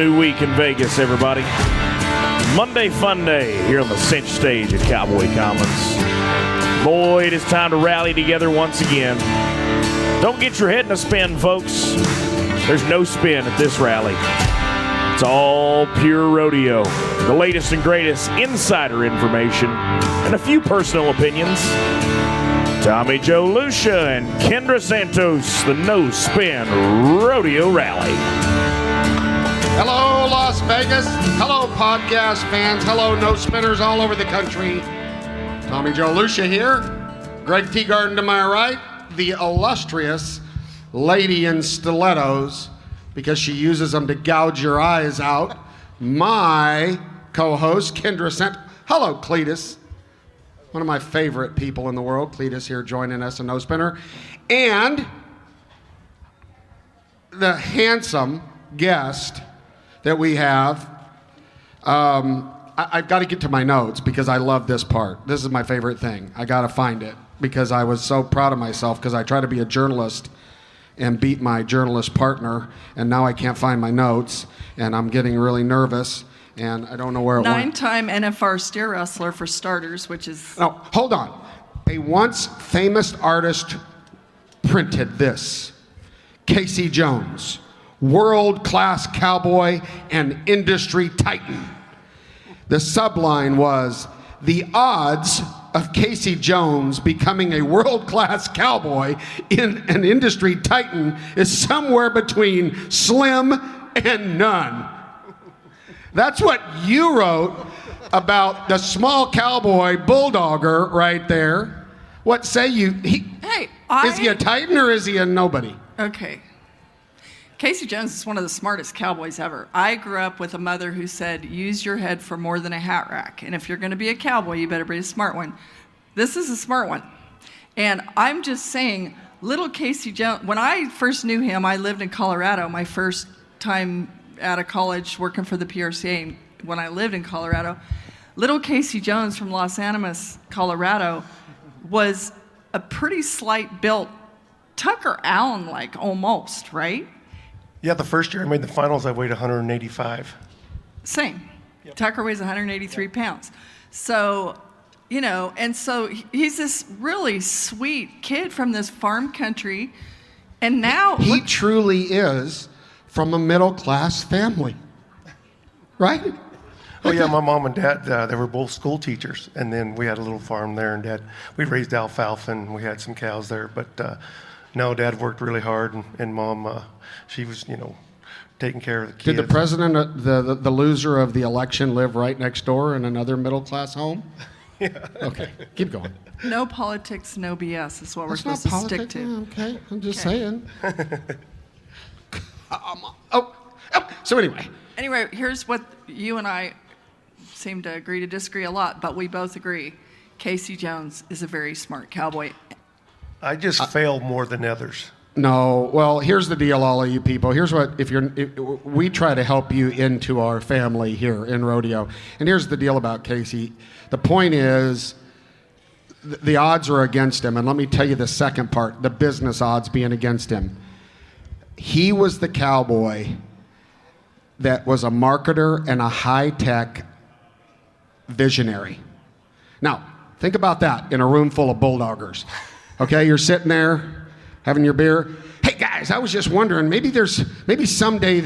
new week in Vegas, everybody. Monday Fun Day here on the cinch stage at Cowboy Commons. Boy, it is time to rally together once again. Don't get your head in a spin, folks. There's no spin at this rally. It's all pure rodeo. The latest and greatest insider information and a few personal opinions. Tommy Joe Lucia and Kendra Santos, the No Spin Rodeo Rally. Hello, Las Vegas. Hello, podcast fans. Hello, No Spinners all over the country. Tommy Joe Lucia here. Greg Teagarden to my right. The illustrious lady in stilettos, because she uses them to gouge your eyes out. My co-host, Kendra Santos. Hello, Cletus. One of my favorite people in the world. Cletus here joining us, a No Spinner. And the handsome guest that we have. I've got to get to my notes because I love this part. This is my favorite thing. I got to find it because I was so proud of myself because I try to be a journalist and beat my journalist partner, and now I can't find my notes, and I'm getting really nervous, and I don't know where it went. Nine-time NFR steer wrestler for starters, which is... No, hold on. A once famous artist printed this. Casey Jones, world-class cowboy and industry titan. The subline was, the odds of Casey Jones becoming a world-class cowboy in an industry titan is somewhere between slim and none. That's what you wrote about the small cowboy bulldogger right there. What say you? Is he a titan or is he a nobody? Okay. Casey Jones is one of the smartest cowboys ever. I grew up with a mother who said, use your head for more than a hat rack. And if you're going to be a cowboy, you better be a smart one. This is a smart one. And I'm just saying, little Casey Jones, when I first knew him, I lived in Colorado. My first time out of college working for the PRCA when I lived in Colorado. Little Casey Jones from Los Animas, Colorado, was a pretty slight built Tucker Allen-like almost, right? Yeah, the first year I made the finals, I weighed 185. Same. Yep. Tucker weighs 183 pounds. So, and so he's this really sweet kid from this farm country. And now... He truly is from a middle-class family, right? Oh, yeah, my mom and dad, they were both school teachers. And then we had a little farm there, and we raised alfalfa, and we had some cows there. But no, Dad worked really hard, and Mom, she was, taking care of the kids. Did the president, the loser of the election, live right next door in another middle-class home? Yeah. Okay, keep going. No politics, no BS is what we're supposed to stick to. Okay, I'm just saying. So anyway. Anyway, here's what you and I seem to agree to disagree a lot, but we both agree. Casey Jones is a very smart cowboy. I just fail more than others. No, well, here's the deal, all of you people. Here's what, we try to help you into our family here in rodeo. And here's the deal about Casey. The point is, the odds are against him. And let me tell you the second part, the business odds being against him. He was the cowboy that was a marketer and a high-tech visionary. Now, think about that in a room full of bulldoggers. Okay, you're sitting there having your beer. Hey guys, I was just wondering, maybe someday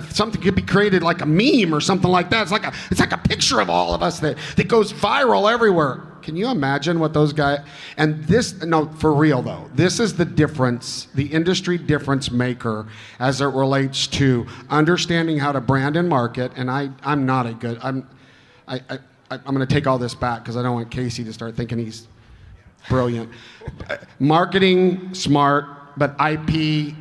something could be created like a meme or something like that. It's like a picture of all of us that goes viral everywhere. Can you imagine what those guys? And this, no, for real though, this is the difference, the industry difference maker as it relates to understanding how to brand and market. And I'm not a good. I'm going to take all this back because I don't want Casey to start thinking he's brilliant. Marketing, smart, but IP,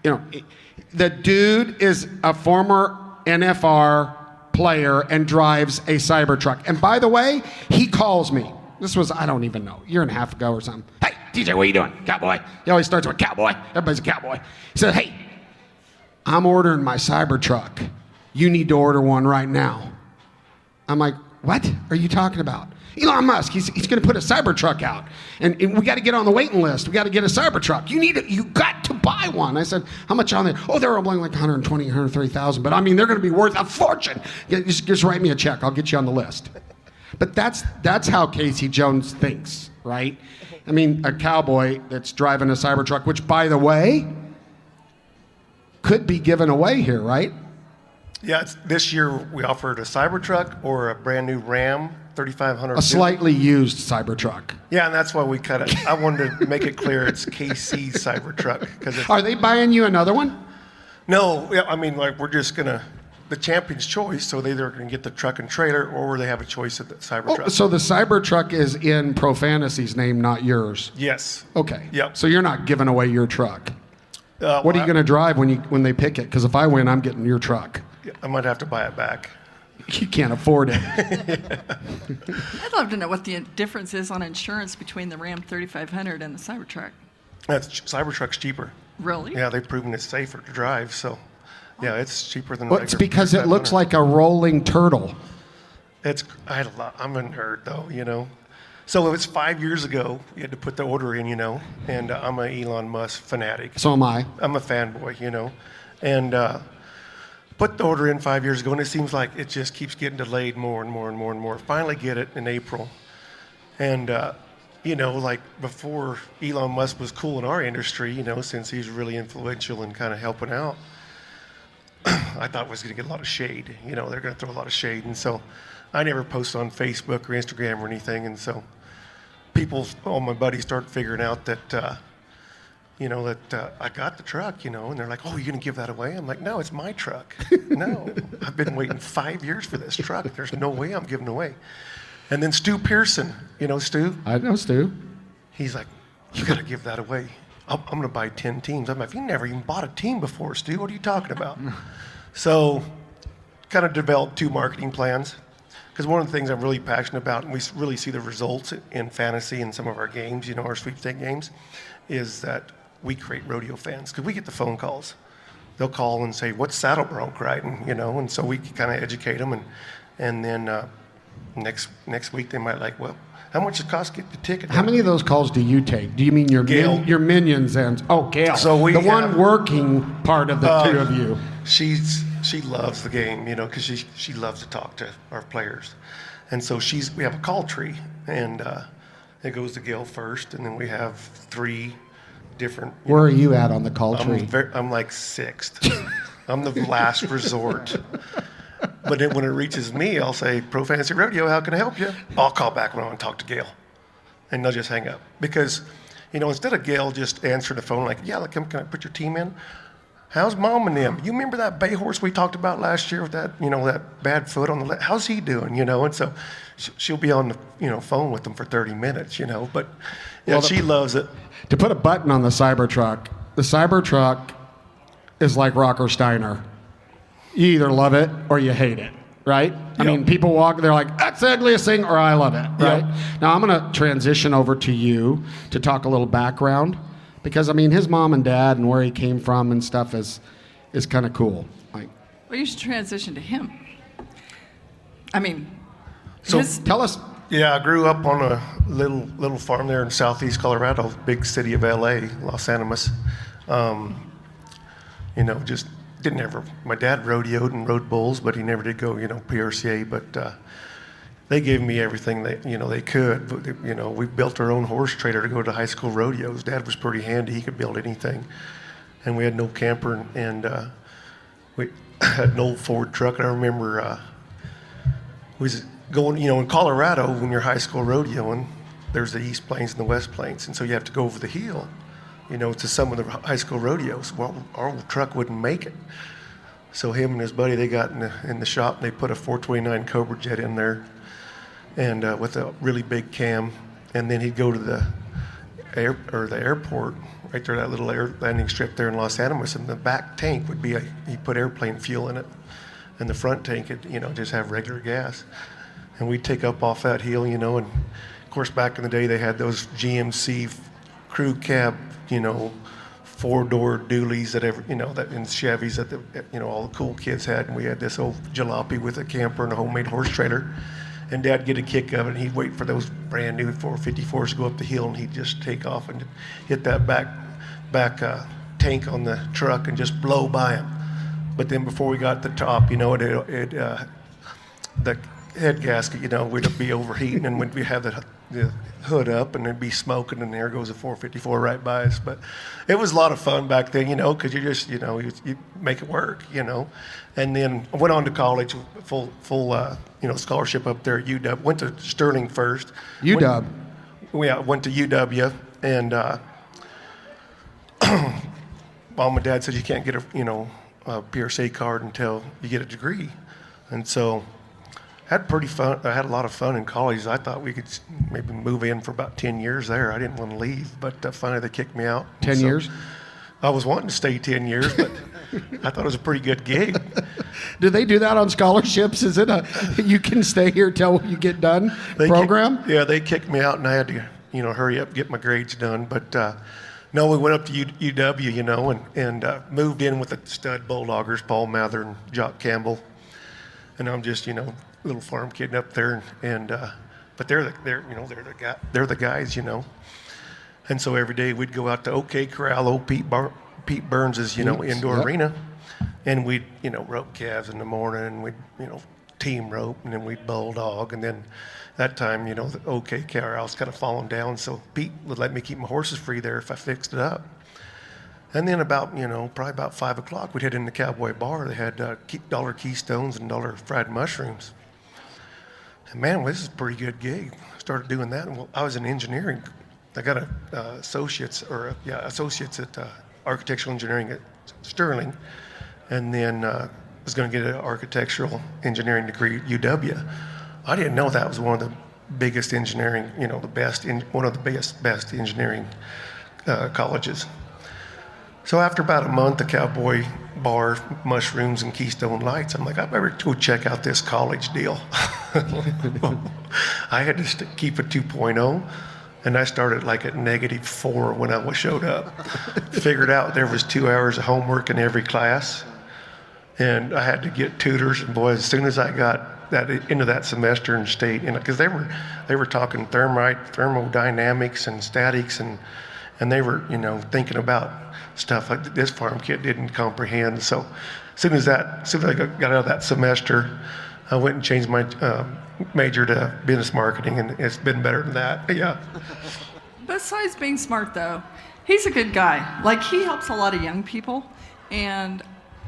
the dude is a former NFR player and drives a Cybertruck. And by the way, he calls me. This was, I don't even know, a year and a half ago or something. Hey, DJ, what are you doing? Cowboy. He always starts with cowboy. Everybody's a cowboy. He said, hey, I'm ordering my Cybertruck. You need to order one right now. I'm like, what are you talking about? Elon Musk, he's going to put a Cybertruck out, and we got to get on the waiting list. We got to get a Cybertruck. You got to buy one. I said, how much on there? Oh, they're only like 120, 130,000, but I mean, they're going to be worth a fortune. Just write me a check. I'll get you on the list. But that's how Casey Jones thinks, right? I mean, a cowboy that's driving a Cybertruck, which, by the way, could be given away here, right? Yeah, this year we offered a Cybertruck or a brand new Ram 3500. A slightly used Cybertruck. Yeah, and that's why we cut it. I wanted to make it clear it's KC Cybertruck. Are they buying you another one? No, yeah, I mean, like, we're just going to, the champion's choice, so they either can get the truck and trailer or they have a choice at the Cybertruck. Oh, so the Cybertruck is in Pro Fantasy's name, not yours? Yes. Okay. Yep. So you're not giving away your truck. What are you going to drive when they pick it? Because if I win, I'm getting your truck. I might have to buy it back. You can't afford it. I'd love to know what the difference is on insurance between the Ram 3500 and the Cybertruck. Cybertruck's cheaper. Really? Yeah, they've proven it's safer to drive, so yeah, it's cheaper than. Well, it's because it looks like a rolling turtle. I'm a nerd though, you know. So it was 5 years ago. You had to put the order in, you know, and I'm an Elon Musk fanatic. So am I. I'm a fanboy, you know, and put the order in 5 years ago, and it seems like it just keeps getting delayed more and more and more and more. Finally get it in April. And, you know, like before Elon Musk was cool in our industry, you know, since he's really influential and kind of helping out, I thought it was going to get a lot of shade. You know, they're going to throw a lot of shade. And so I never post on Facebook or Instagram or anything. And so all my buddies started figuring out that, you know, that I got the truck, you know, and they're like, oh, you're going to give that away? I'm like, no, it's my truck. No, I've been waiting 5 years for this truck. There's no way I'm giving away. And then Stu Pearson, you know Stu? I know Stu. He's like, you got to give that away. I'm going to buy 10 teams. I'm like, you never even bought a team before, Stu. What are you talking about? So kind of developed 2 marketing plans. Because one of the things I'm really passionate about, and we really see the results in fantasy and some of our games, you know, our sweepstake games, is that we create rodeo fans. Because we get the phone calls. They'll call and say, what's saddle bronc riding, you know? And so we kind of educate them. And then next week they might like, well, how much does it cost to get the ticket? How many of those calls do you take? Do you mean your minions and Gail? So one working part of the two of you. She loves the game, you know, because she loves to talk to our players, and so we have a call tree, and it goes to Gail first, and then we have 3 different. Where are you at on the call tree? I'm like 6th. I'm the last resort. But then when it reaches me, I'll say, Pro Fantasy Rodeo, how can I help you? I'll call back when I want to talk to Gail. And they'll just hang up. Because, you know, instead of Gail just answering the phone like, yeah, can I put your team in? How's Mom and them? You remember that bay horse we talked about last year with that, you know, that bad foot on the left? How's he doing, you know? And so she'll be on the, you know, phone with them for 30 minutes, you know. But, yeah, she loves it. To put a button on the Cybertruck is like Rocker Steiner. You either love it or you hate it, right? I mean, people walk, they're like, that's the ugliest thing, or I love it, right? Yep. Now, I'm going to transition over to you to talk a little background, because, I mean, his mom and dad and where he came from and stuff is kind of cool. Like, well, you should transition to him. I mean, so tell us. Yeah, I grew up on a little farm there in southeast Colorado, big city of LA, Los Animas. You know, just didn't ever. My dad rodeoed and rode bulls, but he never did go, you know, PRCA. But they gave me everything they could. But, you know, we built our own horse trailer to go to high school rodeos. Dad was pretty handy; he could build anything. And we had no camper, and we had an old Ford truck. And I remember we was going, you know, in Colorado when you're high school rodeoing, there's the East Plains and the West Plains, and so you have to go over the hill, you know, to some of the high school rodeos. Well, our old truck wouldn't make it. So him and his buddy, they got in the shop and they put a 429 Cobra Jet in there, and with a really big cam, and then he'd go to the airport right there, that little air landing strip there in Los Animas, and the back tank would be he put airplane fuel in it, and the front tank would, you know, just have regular gas, and we'd take up off that hill, you know, and of course back in the day they had those GMC crew cab, you know, 4-door dualies that in Chevys that all the cool kids had, and we had this old jalopy with a camper and a homemade horse trailer, and Dad'd get a kick of it, and he'd wait for those brand new 454s to go up the hill, and he'd just take off and hit that back tank on the truck and just blow by him. But then before we got to the top, you know, the head gasket, you know, we'd be overheating, and we'd have the hood up, and there'd be smoking, and there goes a 454 right by us. But it was a lot of fun back then, you know, because you just, you know, you make it work, you know. And then I went on to college, full you know, scholarship up there at UW. Went to Sterling first. UW? Went to UW, and Mom and Dad said you can't get a PRSA card until you get a degree. And so I had a lot of fun in college. I thought we could maybe move in for about 10 years there. I didn't want to leave, but finally they kicked me out. 10 years? I was wanting to stay 10 years, but I thought it was a pretty good gig. Do they do that on scholarships? Is it you can stay here till you get done program? They kicked me out, and I had to, you know, hurry up, get my grades done. But no, we went up to UW, you know, and moved in with the stud bulldoggers, Paul Mather and Jock Campbell. And I'm just, you know, little farm kid up there, and but they're the guys, you know. And so every day we'd go out to OK Corral, Pete Burns's, you know, indoor arena, and we'd, you know, rope calves in the morning, and we'd, you know, team rope, and then we'd bulldog, and then that time, you know, the OK Corral's kind of fallen down, so Pete would let me keep my horses free there if I fixed it up. And then probably about 5 o'clock, we'd head in the Cowboy Bar. They had dollar Keystones and dollar fried mushrooms. And man, well, this is a pretty good gig. Started doing that, and I was in engineering. I got associates at architectural engineering at Sterling, and then was going to get an architectural engineering degree at UW. I didn't know that was one of the biggest engineering, you know, one of the best engineering colleges. So after about a month of Cowboy Bar, mushrooms, and Keystone Lights, I'm like, I better go check out this college deal. I had to keep a 2.0, and I started like at -4 when I showed up. Figured out there was 2 hours of homework in every class, and I had to get tutors. And boy, as soon as I got that into that semester and stayed in it, because they were talking thermodynamics and statics, and they were, you know, thinking about stuff like this farm kid didn't comprehend. So as soon as I got out of that semester, I went and changed my major to business marketing, and it's been better than that. Yeah. Besides being smart, though, he's a good guy. Like, he helps a lot of young people, and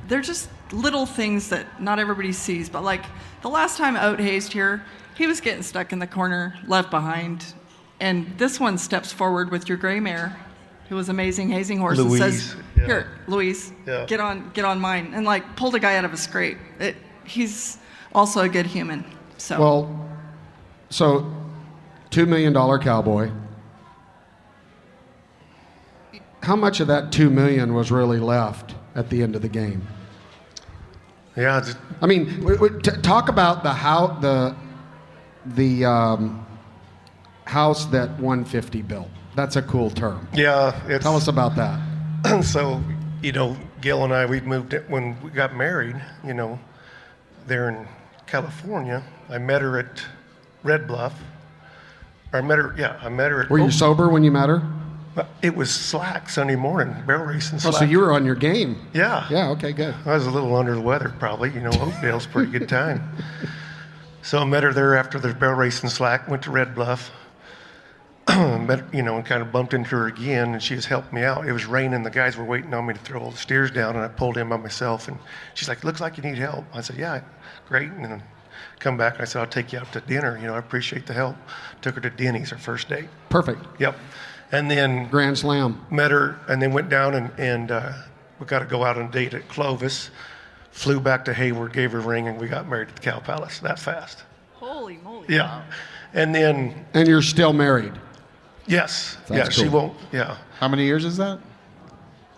they're just little things that not everybody sees. But like the last time Oat hazed here, he was getting stuck in the corner, left behind, and this one steps forward with your gray mare, who was amazing hazing horse, Louise, and says, yeah. "Here, Louise, Yeah. get on mine," and like pulled a guy out of a scrape. He's also a good human. So $2 million cowboy. How much of that $2 million was really left at the end of the game? Yeah. I mean, talk about the house that 150 built. That's a cool term. Yeah. Tell us about that. So, you know, Gil and I, we moved when we got married, you know, there in California. I met her at Red Bluff. I met her at... Were you sober when you met her? It was slack Sunday morning, barrel racing slack. Oh, so you were on your game. Yeah. Yeah, okay, good. I was a little under the weather, probably. You know, Oakdale's a pretty good time. So I met her there after the barrel racing slack, went to Red Bluff, met, you know, and kind of bumped into her again, and she was helping me out. It was raining. The guys were waiting on me to throw all the steers down, and I pulled in by myself, and she's like, "Looks like you need help." I said, "Yeah, great." And then come back, and I said, "I'll take you out to dinner. You know, I appreciate the help." Took her to Denny's, her first date. Perfect. Yep. And then Grand Slam. met her, and then went down and we got to go out on a date at Clovis. Flew back to Hayward, gave her a ring, and we got married at the Cow Palace that fast. holy moly! Yeah, and then And you're still married. yes, That's yeah, she cool. won't. Yeah, How many years is that?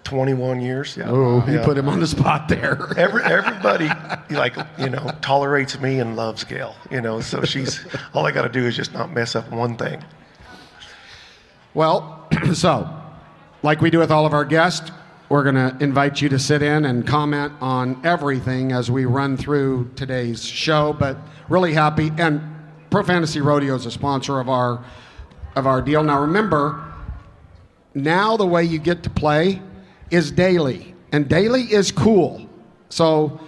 21 years. Yeah. Oh, you yeah. put him on the spot there. Everybody, like, you know, tolerates me and loves Gail. You know, so she's all I got to do is just not mess up one thing. Well, so, like we do with all of our guests, we're going to invite you to sit in and comment on everything as we run through today's show, but really happy. And Pro Fantasy Rodeo is a sponsor of our deal. Now remember, now the way you get to play is daily, and daily is cool. So,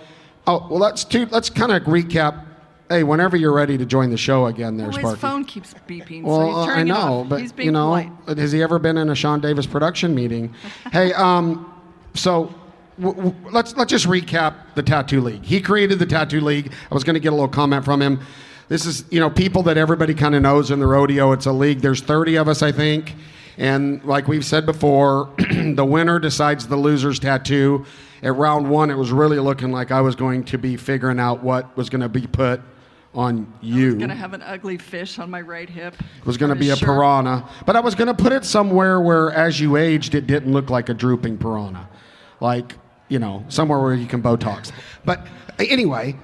let's kind of recap. Hey, whenever you're ready to join the show again, there's his Sparky. phone keeps beeping. Well, so he's I turning it know, off. but He's being polite. has he ever been in a Sean Davis production meeting? Hey, so let's just recap the Tattoo League. He created the Tattoo League. I was going to get a little comment from him. This is, people that everybody kind of knows in the rodeo. It's a league. There's 30 of us, I think. And like we've said before, the winner decides the loser's tattoo. At round 1, it was really looking like I was going to be figuring out what was going to be put on you. I was going to have an ugly fish on my right hip. It was going to be a piranha. But I was going to put it somewhere where, as you aged, it didn't look like a drooping piranha. Like, somewhere where you can Botox. But anyway,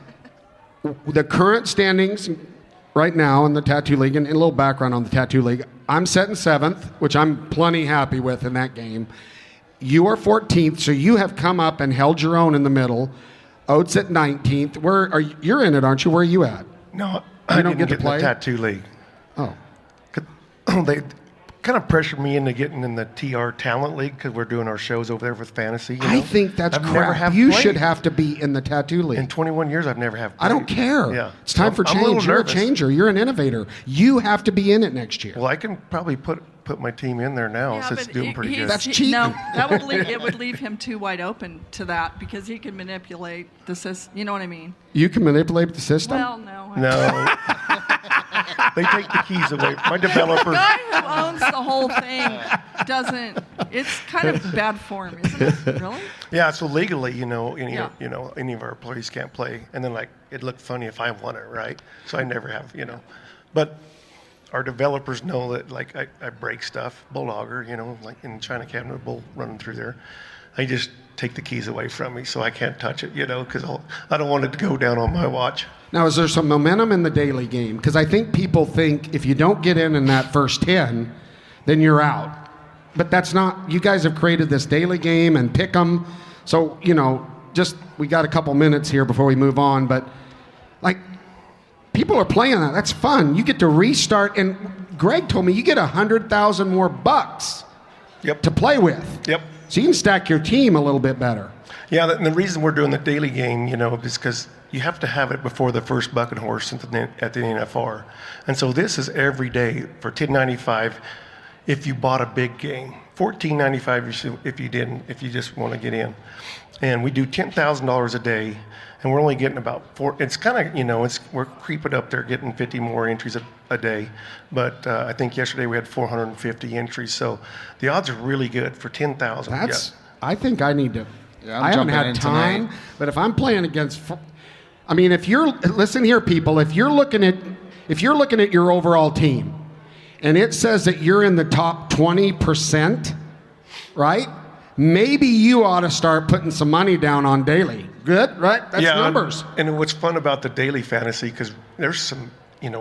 the current standings right now in the Tattoo League, and a little background on the Tattoo League, I'm set in 7th, which I'm plenty happy with in that game. You are 14th, so you have come up and held your own in the middle. Oates at 19th. You're in it, aren't you? Where are you at? No, I didn't get to play in the Tattoo League. Oh. They kind of pressured me into getting in the TR Talent League because we're doing our shows over there with Fantasy. I think that's I've never crap. have You played. should have to be in the Tattoo League. In 21 years, I've never have played. I don't care. Yeah. It's time for I'm a little change. You're a nervous. changer. You're an innovator. You have to be in it next year. Well, I can probably put my team in there now since it's doing pretty good. That's cheating. No, it would leave him too wide open to that because he can manipulate the system. You know what I mean? You can manipulate the system? Well, no. No. They take the keys away. My developers. The guy who owns the whole thing doesn't. It's kind of bad form, isn't it? Really? Yeah. So legally, any Yeah. any of our employees can't play, and then it looked funny if I won it, right? So I never have, but our developers know that I break stuff, bulldogger, like in China cabinet bull running through there. I just take the keys away from me, so I can't touch it, because I don't want it to go down on my watch. Now, is there some momentum in the daily game? Because I think people think if you don't get in that first 10, then you're out. But that's not. You guys have created this daily game and pick 'em. So, we got a couple minutes here before we move on. But, people are playing that. That's fun. You get to restart. And Greg told me you get 100,000 more bucks to play with. Yep. So you can stack your team a little bit better. Yeah, and the reason we're doing the daily game, is because you have to have it before the first bucking horse at the NFR. And so this is every day for $10.95 if you bought a big game, $14.95 if you just want to get in. And we do $10,000 a day, and we're only getting about 4. It's kind of, we're creeping up there, getting 50 more entries a day. But I think yesterday we had 450 entries. So the odds are really good for 10,000. I think I need to. Yeah, I haven't had time, tonight. but if I'm playing against, listen here, people. If you're looking at your overall team, and it says that you're in the top 20%, right? Maybe you ought to start putting some money down on daily. Good, right? That's numbers. And what's fun about the daily fantasy, because there's some,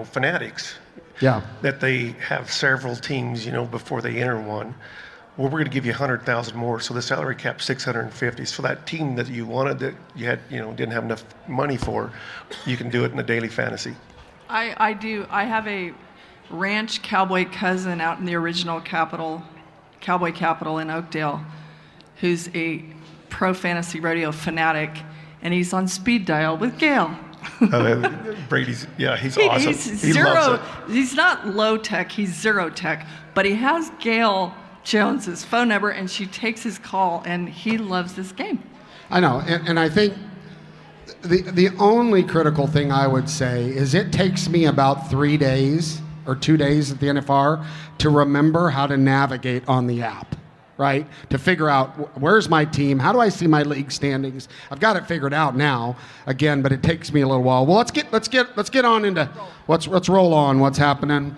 fanatics. Yeah. That they have several teams, before they enter one. Well, we're going to give you 100,000 more, so the salary cap's 650. So that team that you wanted that you had, didn't have enough money for, you can do it in the daily fantasy. I do. I have a ranch cowboy cousin out in the original cowboy capital in Oakdale, who's a Pro Fantasy Rodeo fanatic, and he's on speed dial with Gail. Brady's, he's awesome. He's He zero. loves it. He's not low tech. He's zero tech, but he has Gail Jones's phone number, and she takes his call, and he loves this game. I know, and I think the only critical thing I would say is it takes me about 3 days or 2 days at the NFR to remember how to navigate on the app, right? To figure out where's my team, how do I see my league standings? I've got it figured out now, again, but it takes me a little while. Well, let's get on into let's roll on what's happening.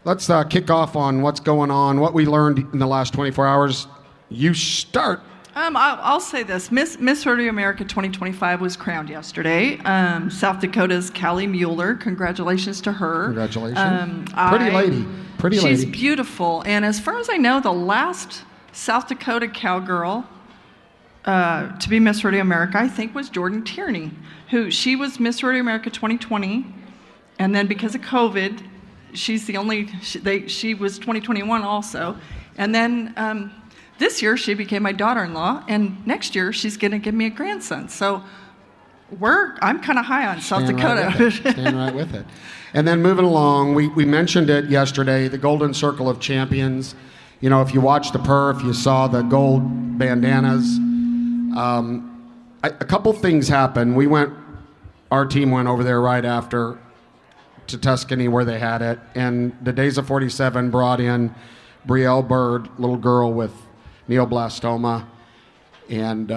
Let's kick off on what's going on, what we learned in the last 24 hours. You start. I'll say this. Miss Rodeo America 2025 was crowned yesterday. South Dakota's Callie Mueller. Congratulations to her. Congratulations. Pretty lady. She's beautiful. And as far as I know, the last South Dakota cowgirl to be Miss Rodeo America, I think, was Jordan Tierney, she was Miss Rodeo America 2020. And then because of COVID, she's the only, she was 2021 also. And then this year she became my daughter-in-law, and next year she's gonna give me a grandson. So I'm kind of high on South Dakota. Staying right with it. And then moving along, we mentioned it yesterday, the Golden Circle of Champions. You know, if you watched the perf, you saw the gold bandanas. A couple things happened. Our team went over there right after to Tuscany where they had it, and the Days of 47 brought in Brielle Bird, little girl with neoblastoma, and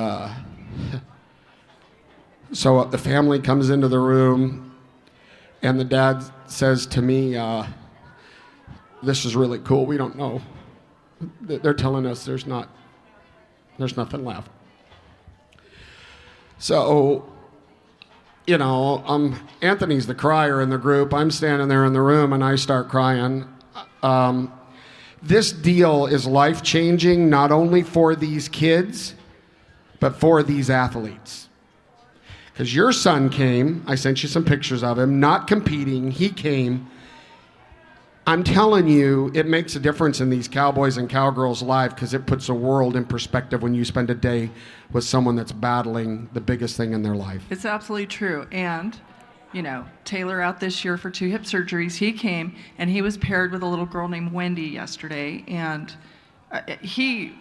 so the family comes into the room, and the dad says to me, this is really cool. We don't know. They're telling us there's nothing left. So, you know, Anthony's the crier in the group. I'm standing there in the room, and I start crying. This deal is life-changing, not only for these kids, but for these athletes. Because your son came, I sent you some pictures of him, not competing, he came. I'm telling you, it makes a difference in these cowboys and cowgirls' lives because it puts the world in perspective when you spend a day with someone that's battling the biggest thing in their life. It's absolutely true. And, you know, Taylor out this year for 2 hip surgeries. He came, and he was paired with a little girl named Wendy yesterday. And at his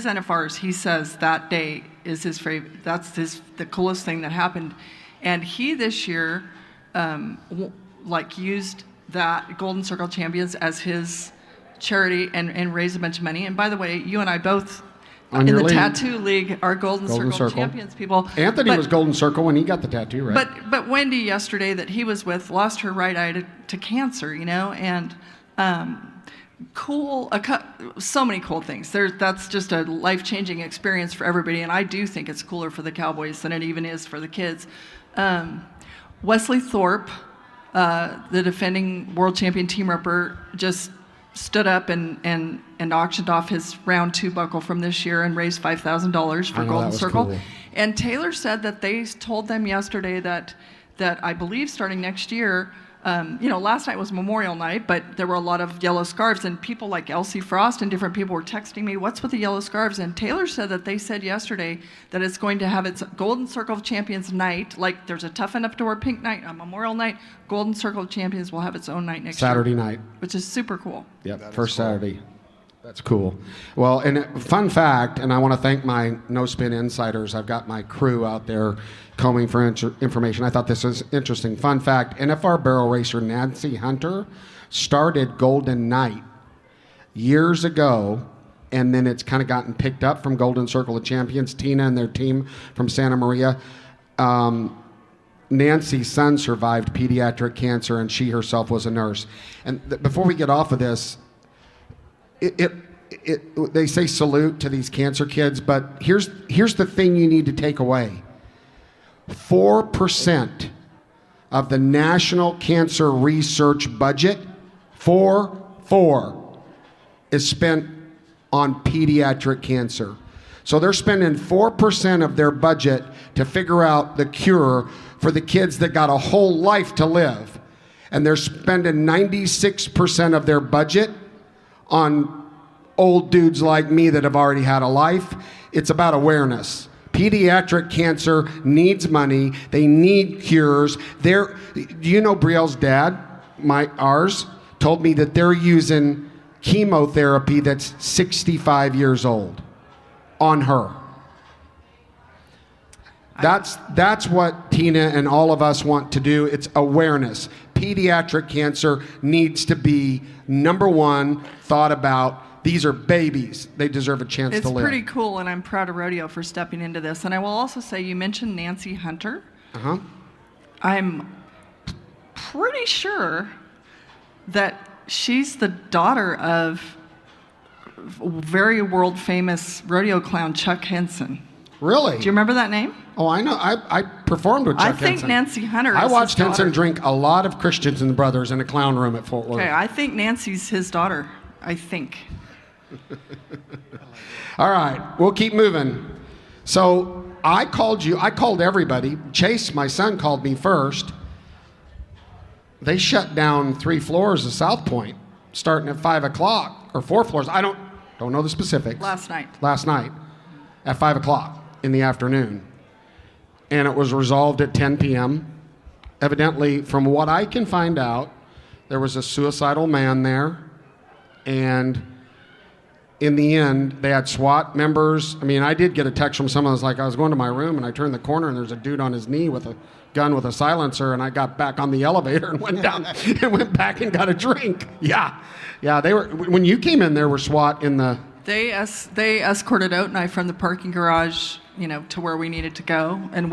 NFRs, he says that day is his favorite. That's the coolest thing that happened. And he this year, used that Golden Circle Champions as his charity and raised a bunch of money. And by the way, you and I both in the tattoo league are Golden Circle Champions people. Anthony was Golden Circle when he got the tattoo, right? But Wendy yesterday that he was with lost her right eye to cancer, you know, and so many cool things. That's just a life-changing experience for everybody, and I do think it's cooler for the Cowboys than it even is for the kids. Wesley Thorpe, the defending world champion team ripper, just stood up and auctioned off his round 2 buckle from this year and raised $5,000 for Golden Circle. Cool. And Taylor said that they told them yesterday that I believe starting next year, last night was Memorial Night, but there were a lot of yellow scarves, and people like Elsie Frost and different people were texting me, what's with the yellow scarves? And Taylor said that they said yesterday that it's going to have its Golden Circle of Champions night, like there's a Tough Enough to Wear Pink night on Memorial Night. Golden Circle of Champions will have its own night next Saturday year. night. Which is super cool. Yep, first cool. Saturday. That's cool. Well, and fun fact, and I want to thank my No Spin Insiders. I've got my crew out there combing for information. I thought this was interesting. Fun fact, NFR barrel racer Nancy Hunter started Golden Night years ago, and then it's kind of gotten picked up from Golden Circle of Champions. Tina and their team from Santa Maria. Nancy's son survived pediatric cancer, and she herself was a nurse. And before we get off of this, they say salute to these cancer kids, but here's the thing you need to take away. 4% of the national cancer research budget, 4 is spent on pediatric cancer. So they're spending 4% of their budget to figure out the cure for the kids that got a whole life to live. And they're spending 96% of their budget on old dudes like me that have already had a life. It's about awareness. Pediatric cancer needs money. They need cures. Do you know Brielle's dad, ours, told me that they're using chemotherapy that's 65 years old on her. That's what Tina and all of us want to do. It's awareness. Pediatric cancer needs to be number one thought about. These are babies. They deserve a chance to live. It's pretty cool, and I'm proud of Rodeo for stepping into this. And I will also say, you mentioned Nancy Hunter. Uh-huh. I'm pretty sure that she's the daughter of very world-famous rodeo clown Chuck Henson. Really? Do you remember that name? Oh, I know. I performed with Chuck Henson. I think Nancy Hunter is I watched his Henson daughter. drink a lot of Christensen Brothers in a clown room at Fort Worth. Okay, I think Nancy's his daughter. I think. All right, we'll keep moving. So I called everybody. Chase, my son, called me first. they shut down 3 floors of South Point, starting at 5 o'clock, or 4 floors. I don't know the specifics. Last night at 5 o'clock in the afternoon. And it was resolved at 10 p.m. Evidently, from what I can find out, there was a suicidal man there, and in the end, they had SWAT members. I mean, I did get a text from someone that was like, I was going to my room, and I turned the corner, and there's a dude on his knee with a gun with a silencer, and I got back on the elevator and went down and went back and got a drink. Yeah, they were. When you came in, there were SWAT in the... They escorted Oat and I from the parking garage, to where we needed to go, and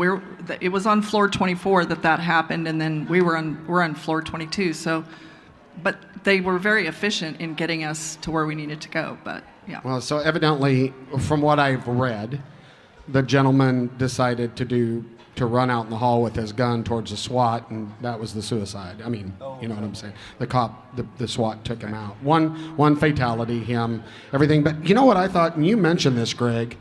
it was on floor 24 that happened, and then we're on floor 22. So, but they were very efficient in getting us to where we needed to go. But yeah. Well, so evidently, from what I've read, the gentleman decided to run out in the hall with his gun towards the SWAT, and that was the suicide. I mean, you know what I'm saying? The cop, the SWAT took him out. One fatality, him, everything. But you know what I thought, and you mentioned this, Greg,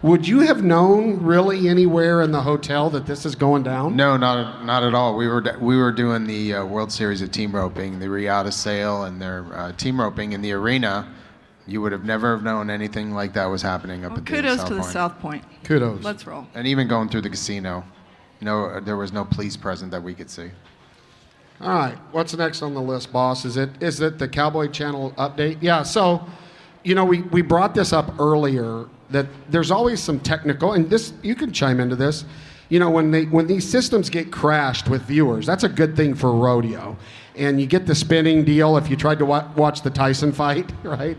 would you have known really anywhere in the hotel that this is going down? No, not at all. We were doing the World Series of team roping, the Riata Sail, and their team roping in the arena. You would have never known anything like that was happening up at the kudos South to the Point. South Point. Kudos. Let's roll. And even going through the casino, there was no police present that we could see. All right, what's next on the list, boss? Is it the Cowboy Channel update? Yeah, so, we brought this up earlier, that there's always some technical, and this, you can chime into this, when these systems get crashed with viewers, that's a good thing for rodeo. And you get the spinning deal if you tried to watch the Tyson fight, right?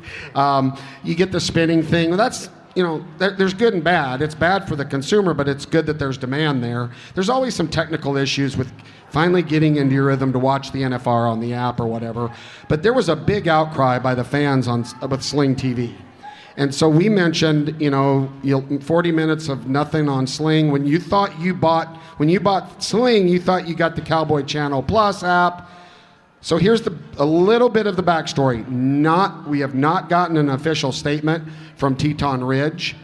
You get the spinning thing. That's, there's good and bad. It's bad for the consumer, but it's good that there's demand there. There's always some technical issues with finally getting into your rhythm to watch the NFR on the app or whatever. But there was a big outcry by the fans with Sling TV. And so we mentioned, 40 minutes of nothing on Sling. When you bought Sling, you thought you got the Cowboy Channel Plus app. So here's a little bit of the backstory. We have not gotten an official statement from Teton Ridge,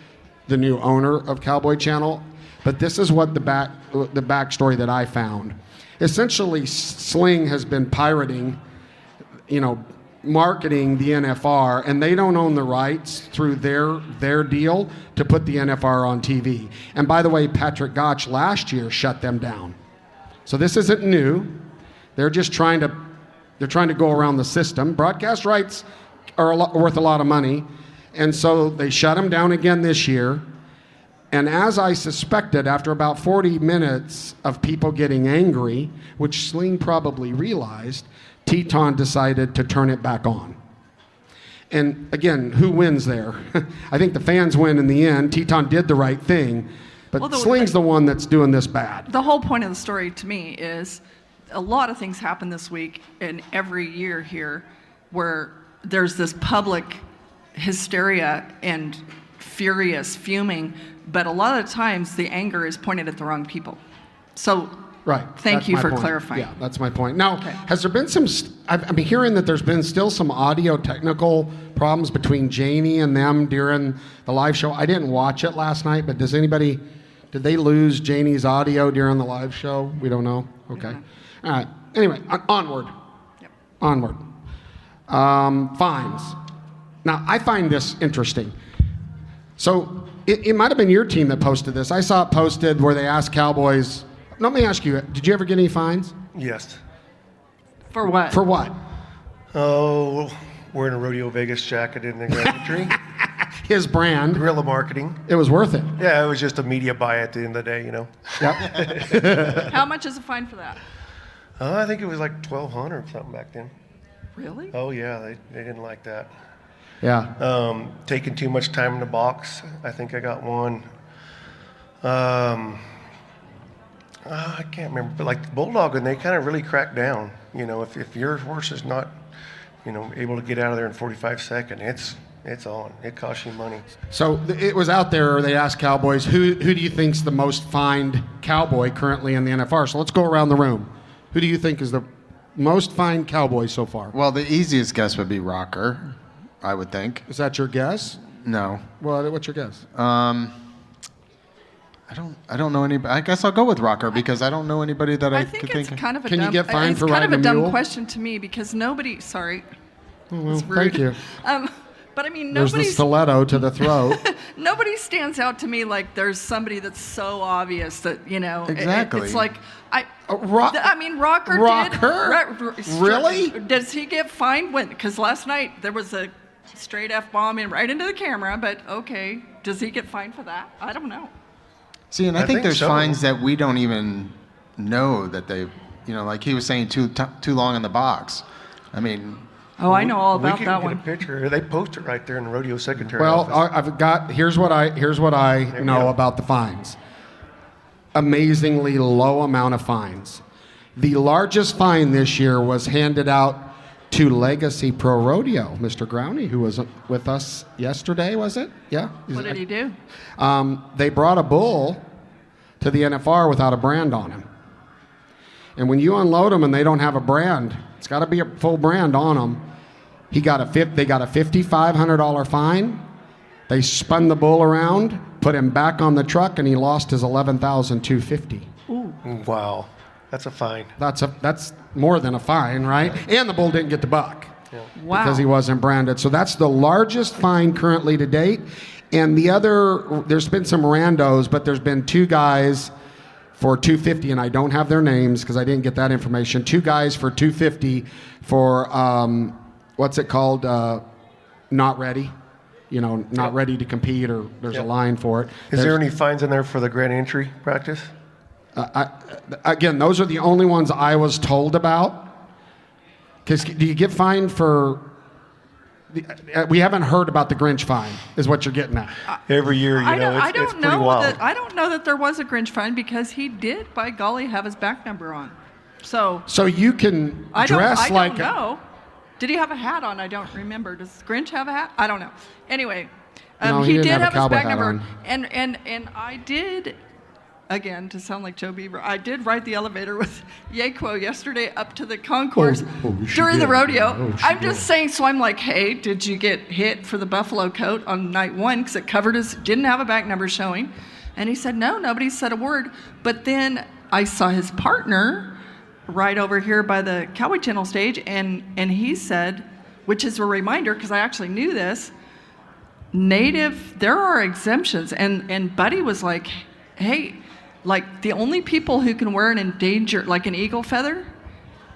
the new owner of Cowboy Channel, but this is what the backstory that I found. Essentially, Sling has been pirating, marketing the NFR, and they don't own the rights through their deal to put the NFR on TV. And by the way, Patrick Gotch last year shut them down. So this isn't new. They're just trying to go around the system. Broadcast rights are worth a lot of money, and so they shut them down again this year. And as I suspected, after about 40 minutes of people getting angry, which Sling probably realized, Teton decided to turn it back on. And again, who wins there? I think the fans win in the end. Teton did the right thing, but Sling's the one that's doing this bad. The whole point of the story to me is a lot of things happen this week and every year here where there's this public hysteria and furious fuming, but a lot of times the anger is pointed at the wrong people. So right. Thank you for clarifying. Yeah, that's my point. Now, okay. Has there been I'm hearing that there's been still some audio technical problems between Janie and them during the live show. I didn't watch it last night, but did they lose Janie's audio during the live show? We don't know. Okay. All right. Anyway, onward. Yep. Onward. Fines. Now, I find this interesting. So it might have been your team that posted this. I saw it posted where they asked Cowboys. Let me ask you, did you ever get any fines? Yes. For what? For what? Oh, wearing a Rodeo Vegas jacket in the entry. His brand. Guerrilla marketing. It was worth it. Yeah, it was just a media buy at the end of the day, Yep. How much is a fine for that? I think it was like $1,200 or something back then. Really? Oh, yeah, they didn't like that. Yeah. Taking too much time in the box. I think I got one. I can't remember, but like Bulldog, and they kind of really cracked down. If your horse is not, able to get out of there in 45 seconds, it's on. It costs you money. So it was out there. They asked Cowboys, who do you think's the most fined cowboy currently in the NFR? So let's go around the room. Who do you think is the most fined cowboy so far? Well, the easiest guess would be Rocker, I would think. Is that your guess? No. Well, what's your guess? I don't know anybody. I guess I'll go with rocker because I don't know anybody that I think could it's think of. kind of a Can you dumb, get fined it's for kind of riding a a dumb mule? question to me because nobody. Sorry, Well, it's rude. thank you. But I mean, There's the nobody's. stiletto to the throat. Nobody stands out to me like there's somebody that's so obvious that Exactly. it's like Rocker Rocker. Really? Does he get fined when? Because last night there was a straight F-bomb in right into the camera. But okay, does he get fined for that? I don't know. See, and I think there's so. fines that we don't even know that they, like he was saying, too long in the box. I mean, Oh, I know all We about can that get one. a picture. They post it right there in the rodeo secretary Well, office. here's what I we know go. about the fines. Amazingly low amount of fines. The largest fine this year was handed out to Legacy Pro Rodeo, Mr. Growney, who was with us yesterday, was it? Yeah. What did he do? They brought a bull to the NFR without a brand on him. And when you unload them and they don't have a brand, it's got to be a full brand on them. They got a $5,500 fine. They spun the bull around, put him back on the truck, and he lost his $11,250. Wow, that's a fine. That's more than a fine, right? And the bull didn't get the buck Wow. because he wasn't branded. So that's the largest fine currently to date. And there's been some randos, but there's been two guys for $250, and I don't have their names because I didn't get that information. Two guys for $250 for what's it called? Not ready. Not ready to compete, or there's a line for it. Is there any fines in there for the grand entry practice? Again, those are the only ones I was told about. Because do you get fined for? We haven't heard about the Grinch fine, is what you're getting at. Every year, I it's don't pretty know wild. that. I don't know that there was a Grinch fine because he did, by golly, have his back number on. So You can I dress don't like know. Did he have a hat on? I don't remember. Does Grinch have a hat? I don't know. Anyway, No, he he didn't did have a have his cowboy back hat number, on. and I did. Again, to sound like Joe Beaver, I did ride the elevator with Yaqua yesterday up to the concourse she during the did. rodeo. She I'm did. just saying, so I'm like, hey, did you get hit for the buffalo coat on night one? Because it covered his, didn't have a back number showing. And he said, no, nobody said a word. But then I saw his partner right over here by the Cowboy Channel stage, and he said, which is a reminder, because I actually knew this, Native, there are exemptions. And Buddy was like, hey, like the only people who can wear an endangered, like an eagle feather,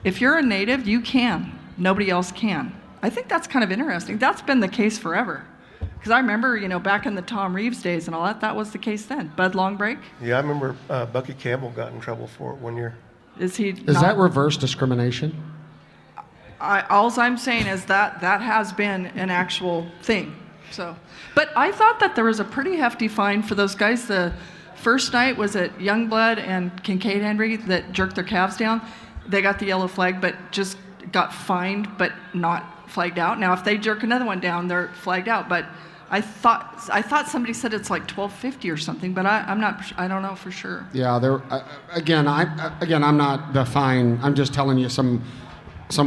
if you're a Native, you can. Nobody else can. I think that's kind of interesting. That's been the case forever. Because I remember, back in the Tom Reeves days and all that was the case then. Bud Longbreak, Yeah, I remember Bucky Campbell got in trouble for it one year. is he? Is that reverse discrimination? All I'm saying is that has been an actual thing. So, but I thought that there was a pretty hefty fine for those guys. The first night was at Youngblood and Kincaid Henry that jerked their calves down. They got the yellow flag, but just got fined, but not flagged out. Now, if they jerk another one down, they're flagged out. But I thought somebody said it's like $12.50 or something, but I'm not. I don't know for sure. Yeah, I'm not the fine. I'm just telling you some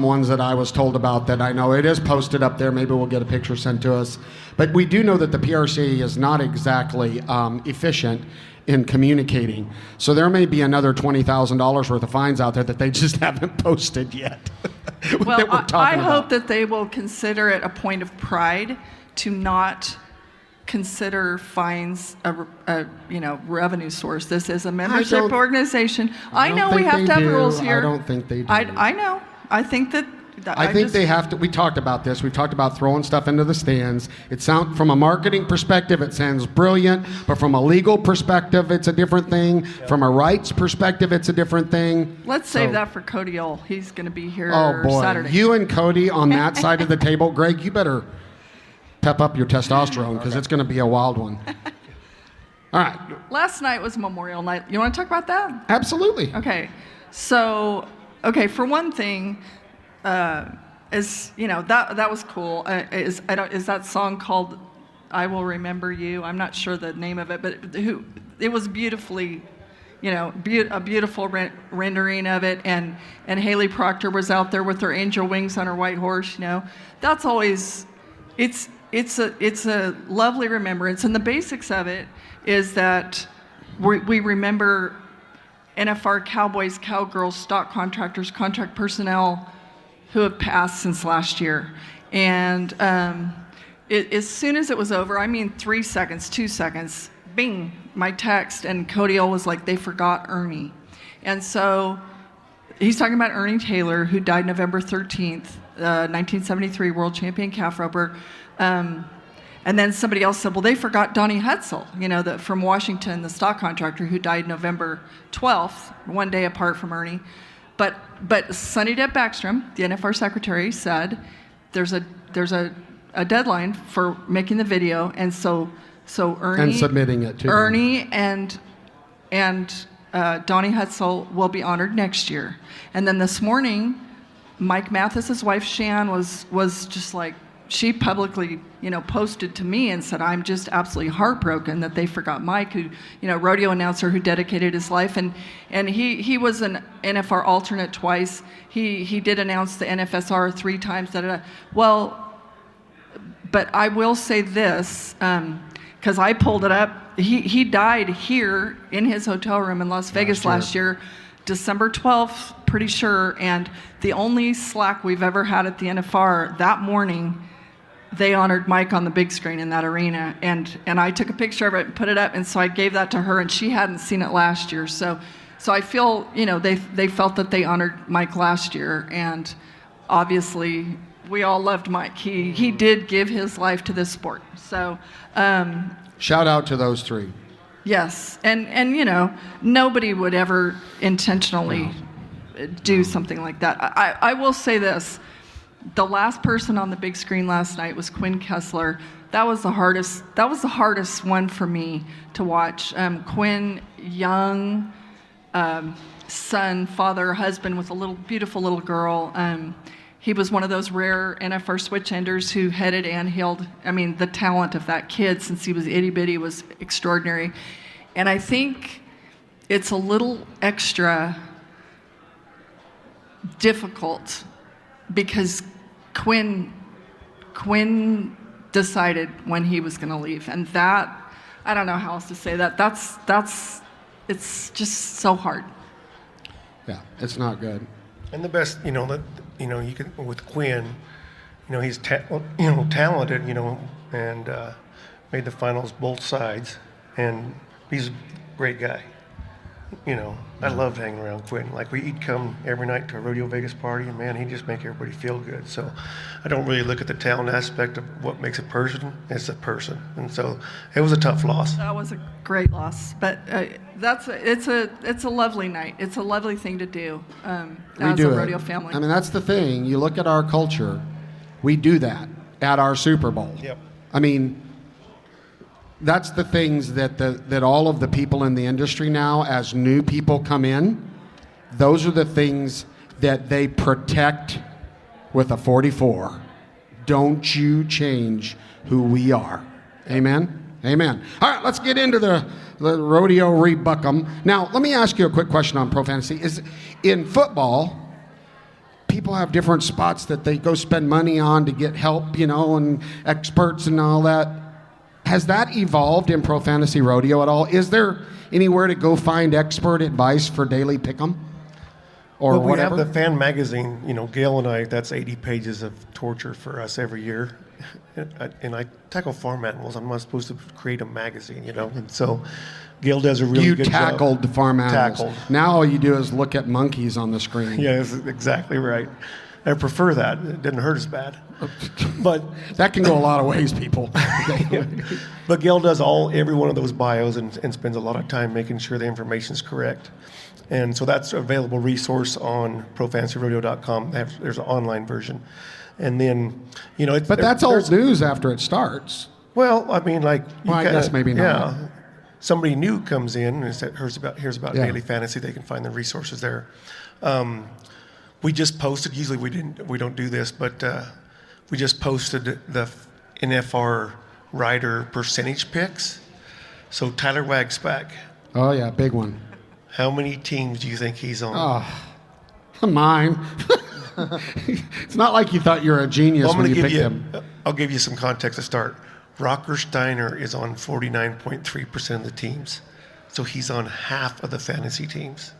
ones that I was told about that I know. It is posted up there. Maybe we'll get a picture sent to us. But we do know that the PRC is not exactly efficient in communicating. So there may be another $20,000 worth of fines out there that they just haven't posted yet. Well, that we're I talking hope about. that they will consider it a point of pride to not consider fines a revenue source. This is a membership don't- organization. I I don't know we think have they to have do. rules here. I don't think they do. I know. I think that. I think they have to. We talked about this. We talked about throwing stuff into the stands. From a marketing perspective, it sounds brilliant, but from a legal perspective, it's a different thing. From a rights perspective, it's a different thing. Let's save So- that for Cody Oll. He's going to be here Oh boy, Saturday. you and Cody on that side of the table, Greg. You better pep up your testosterone because it's going to be a wild one. All right, Last night was Memorial Night. You want to talk about that? absolutely. Okay. So, for one thing, that was cool. Is that song called "I Will Remember You"? I'm not sure the name of it, but it was beautifully, a beautiful rendering of it. And Haley Proctor was out there with her angel wings on her white horse. That's always, it's a lovely remembrance. And the basics of it is that we remember NFR cowboys, cowgirls, stock contractors, contract personnel who have passed since last year. And as soon as it was over, 3 seconds, 2 seconds, bing, my text, and Cody O was like, they forgot Ernie. And so he's talking about Ernie Taylor, who died November 13th, 1973, world champion calf roper. And then somebody else said, well, they forgot Donnie Hutzel, from Washington, the stock contractor who died November 12th, one day apart from Ernie. But Sonny Deb Backstrom, the NFR secretary, said there's a deadline for making the video, and so Ernie and submitting it to Ernie and Donnie Hutzel will be honored next year. And then this morning, Mike Mathis's wife Shan was just like, she publicly, posted to me and said, I'm just absolutely heartbroken that they forgot Mike, who, rodeo announcer who dedicated his life. And he was an NFR alternate twice. He did announce the NFSR 3 times. Well, but I will say this, because I pulled it up. He died here in his hotel room in Las Vegas last year, December 12th, pretty sure. And the only slack we've ever had at the NFR, that morning, they honored Mike on the big screen in that arena, and I took a picture of it and put it up, and so I gave that to her, and she hadn't seen it last year. So I feel, they felt that they honored Mike last year, and obviously we all loved Mike. He did give his life to this sport. So shout out to those 3. Yes, and nobody would ever intentionally do something like that. I will say this. The last person on the big screen last night was Quinn Kessler. That was the hardest one for me to watch. Quinn, young, son, father, husband with a beautiful little girl. He was one of those rare NFR switch enders who headed and heeled. The talent of that kid since he was itty bitty was extraordinary. And I think it's a little extra difficult because Quinn decided when he was going to leave, and that, I don't know how else to say that. It's just so hard. Yeah, it's not good. And the best, you can with Quinn, he's talented, and made the finals both sides, and he's a great guy. I loved hanging around Quinn. Like, he'd come every night to a Rodeo Vegas party, and man, he'd just make everybody feel good. So I don't really look at the talent aspect of what makes a person. It's a person. And so it was a tough loss. That was a great loss, but it's a lovely night. It's a lovely thing to do as a rodeo family. That's the thing. You look at our culture, we do that at our Super Bowl. Yep. That's the things that all of the people in the industry now, as new people come in, those are the things that they protect with a 44. Don't you change who we are. Amen? Amen. All right, let's get into the rodeo rebuck-em. Now, let me ask you a quick question on Pro Fantasy. Is in football, people have different spots that they go spend money on to get help, and experts and all that. Has that evolved in Pro Fantasy Rodeo at all? Is there anywhere to go find expert advice for daily pick'em or we whatever? have the fan magazine. Gail and I, that's 80 pages of torture for us every year. And I tackle farm animals. I'm not supposed to create a magazine, And so Gail does a really good job. You tackled the farm animals. Tackled. Now all you do is look at monkeys on the screen. Yeah, that's exactly right. I prefer that. It didn't hurt as bad. But that can go a lot of ways, people. Yeah. But Gail does every one of those bios and spends a lot of time making sure the information is correct. And so that's an available resource on profantasyrodeo.com. There's an online version. And then, But that's old news after it starts. Well, I guess maybe not. Yeah. Somebody new comes in and hears about Yeah. daily fantasy. They can find the resources there. We just posted. Usually we don't do this, but we just posted the NFR rider percentage picks. So Tyler Wagsback. Oh yeah, big one. How many teams do you think he's on? Oh, mine. It's not like you thought you were a genius when you picked him. I'll give you some context to start. Rocker Steiner is on 49.3% of the teams. So he's on half of the fantasy teams.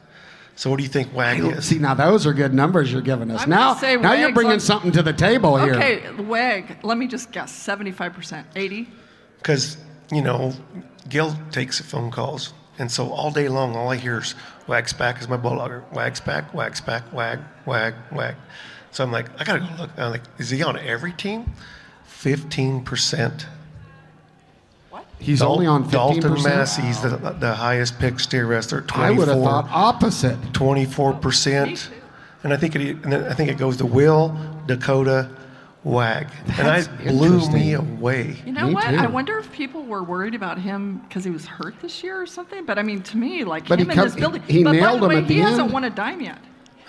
So what do you think WAG is? See, now those are good numbers you're giving us. I'm Now, gonna say now you're WAG's bringing like- something to the table here. Okay, WAG, let me just guess, 75%, 80? Because, Gil takes phone calls. And so all day long, all I hear is WAG's back is my bulldogger. WAG's back, WAG. So I'm like, I got to go look. I'm like, is he on every team? 15%. He's only on 15%. Dalton Massey's the highest pick steer wrestler. 24, I would have thought opposite. 24%. And I think it goes to Will, Dakota, WAG. And That's it blew me interesting. away. You know Me what? too. I wonder if people were worried about him because he was hurt this year or something. But I mean, to me, like But him he in this kept- building. he but by nailed the him way, at the he hasn't end. won a dime yet.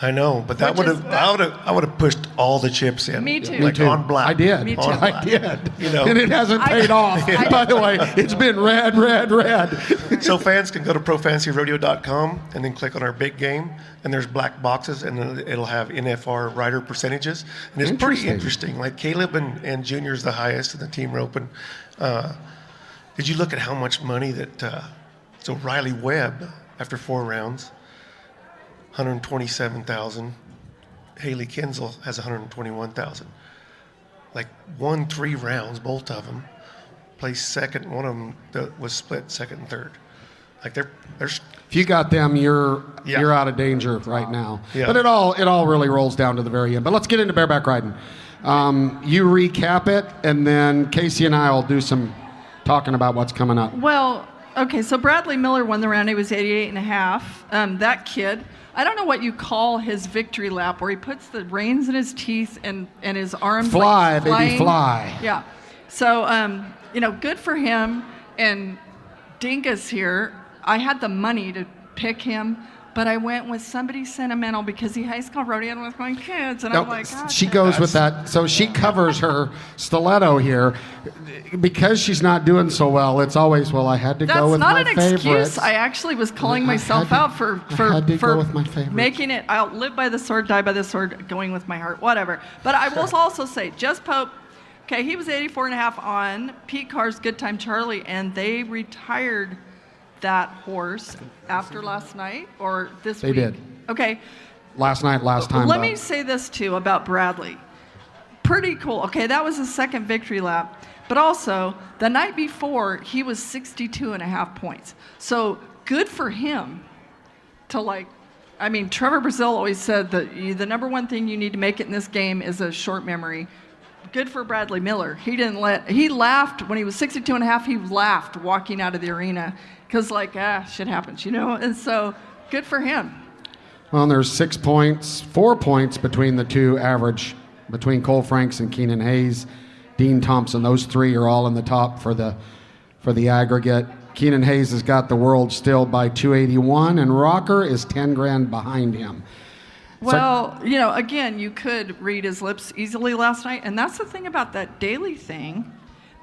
I know, but that Which would is have I would have pushed all the chips in. Me too. Like Me too. on black. I did. Me too. On I black. did. And it hasn't I- paid off. By the way, it's been red. So fans can go to profantasyrodeo.com and then click on our big game, and there's black boxes, and then it'll have NFR rider percentages, and it's pretty interesting. Like Caleb and Junior's the highest in the team rope, and did you look at how much money that? So Riley Webb, after 4 rounds, 127,000. Haley Kinzel has 121,000. Like won 3 rounds, both of them. Placed second. One of them was split second and third. Like they're If you got them, you're out of danger right now. Yeah. But it all really rolls down to the very end. But let's get into bareback riding. You recap it, and then Casey and I will do some talking about what's coming up. Well, okay, so Bradley Miller won the round. He was 88.5. That kid, I don't know what you call his victory lap, where he puts the reins in his teeth and his arms Fly, like baby, flying. fly. Yeah. So, good for him. And Dingus here, I had the money to pick him, but I went with somebody sentimental because he high school rodeoed with my kids, and I'm like, oh, she goes with that. So she covers her stiletto here. Because she's not doing so well, it's always, I had to go with my That's not an favorites. excuse. I actually was calling I myself had to- out for I had to go with my favorites. making it. I'll live by the sword, die by the sword, going with my heart, whatever. But I will also say, Jess Pope, okay, he was 84.5 on Pete Carr's Good Time Charlie, and they retired that horse after last night or this They week. did. Okay. Last time. Let me say this too about Bradley. Pretty cool. Okay, that was his second victory lap. But also, the night before, he was 62.5 points. So good for him to Trevor Brazil always said that the number one thing you need to make it in this game is a short memory. Good for Bradley Miller. He laughed when he was 62.5, he laughed walking out of the arena because shit happens, And so good for him. Well, there's 4 points between the two average, between Cole Franks and Keenan Hayes. Dean Thompson, those 3 are all in the top for the aggregate. Keenan Hayes has got the world still by 281, and Rocker is 10 grand behind him. Well, again, you could read his lips easily last night, and that's the thing about that daily thing.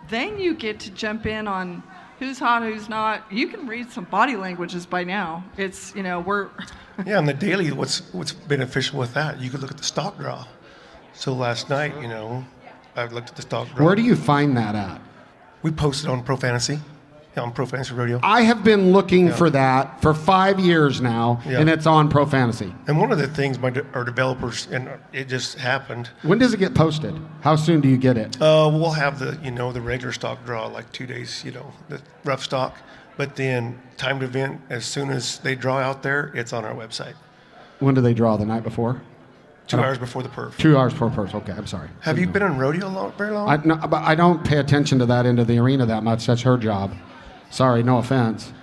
Then you get to jump in on who's hot, who's not. You can read some body languages by now. It's, we're... Yeah, on the daily, what's beneficial with that? You could look at the stock draw. So last night, I looked at the stock draw. Where do you find that at? We posted on Pro Fantasy, on Pro Fantasy Rodeo. I have been looking for that for 5 years now, and it's on Pro Fantasy. And one of the things our developers, and it just happened. When does it get posted? How soon do you get it? We'll have the regular stock draw like 2 days, the rough stock. But then timed event, as soon as they draw out there, it's on our website. When do they draw? The night before? 2 hours before the perf. 2 hours per person. Okay, I'm sorry. Have you been on rodeo very long? No, but I don't pay attention to that end of the arena that much. That's her job. Sorry, no offense.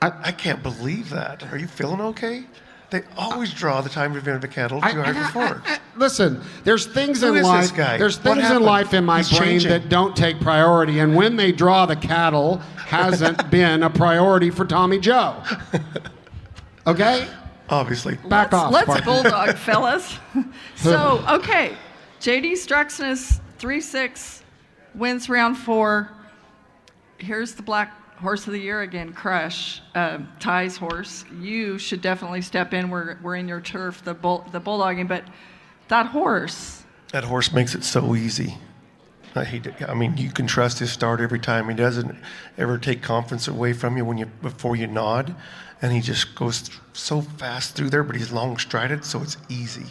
I can't believe that. Are you feeling okay? They always draw the timed event of the cattle 2 hours before. Listen, there's things Who in is life. this guy? There's What things in happened? life in my He's brain changing. that don't take priority, and when they draw the cattle, hasn't been a priority for Tommy Joe. Okay, Obviously. back off. Let's Sparky. bulldog, fellas. So, okay. J.D. Struxness, 3-6, wins round 4. Here's the black horse of the year again, Crush, Ty's horse. You should definitely step in. We're in your turf, the bulldogging. But that horse. That horse makes it so easy. I mean, you can trust his start every time. He doesn't ever take confidence away from you before you nod, and he just goes so fast through there. But he's long strided, so it's easy.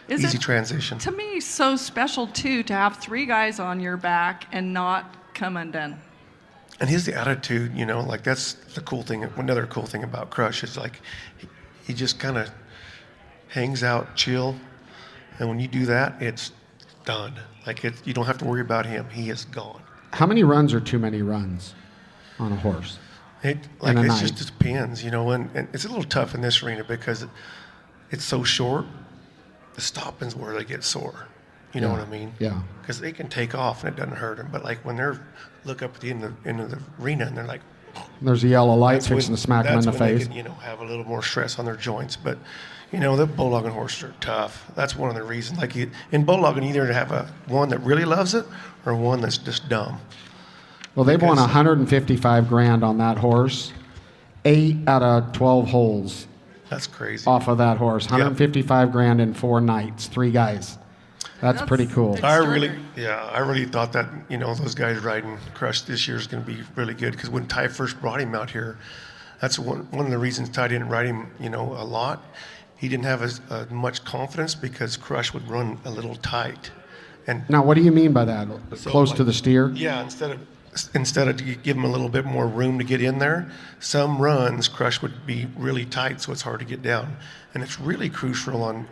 Easy transition. To me, so special too to have 3 guys on your back and not come undone. And his attitude, like that's the cool thing. Another cool thing about Crush is like he just kind of hangs out, chill, and when you do that, it's done. Like you don't have to worry about him. He is gone. How many runs are too many runs on a horse? It just depends, and it's a little tough in this arena because it's so short. The stopping's where they get sore. You know what I mean? Yeah. Because they can take off and it doesn't hurt them. But like when they're look up at the end of the arena and they're like, there's a yellow light fixing to smack them in the face. They can, have a little more stress on their joints. But the bulldogging horses are tough. That's one of the reasons. Like in bulldogging, you either have one that really loves it or one that's just dumb. Well, they've won $155,000 on that horse, 8 out of 12 holes. That's crazy. Off of that horse, $155,000 in 4 nights, 3 guys. That's pretty cool. I really thought that those guys riding Crush this year is going to be really good because when Ty first brought him out here, that's one of the reasons Ty didn't ride him a lot. He didn't have as much confidence because Crush would run a little tight. And now, what do you mean by that? Close to the steer? Yeah, instead of to give him a little bit more room to get in there, some runs Crush would be really tight, so it's hard to get down. And it's really crucial on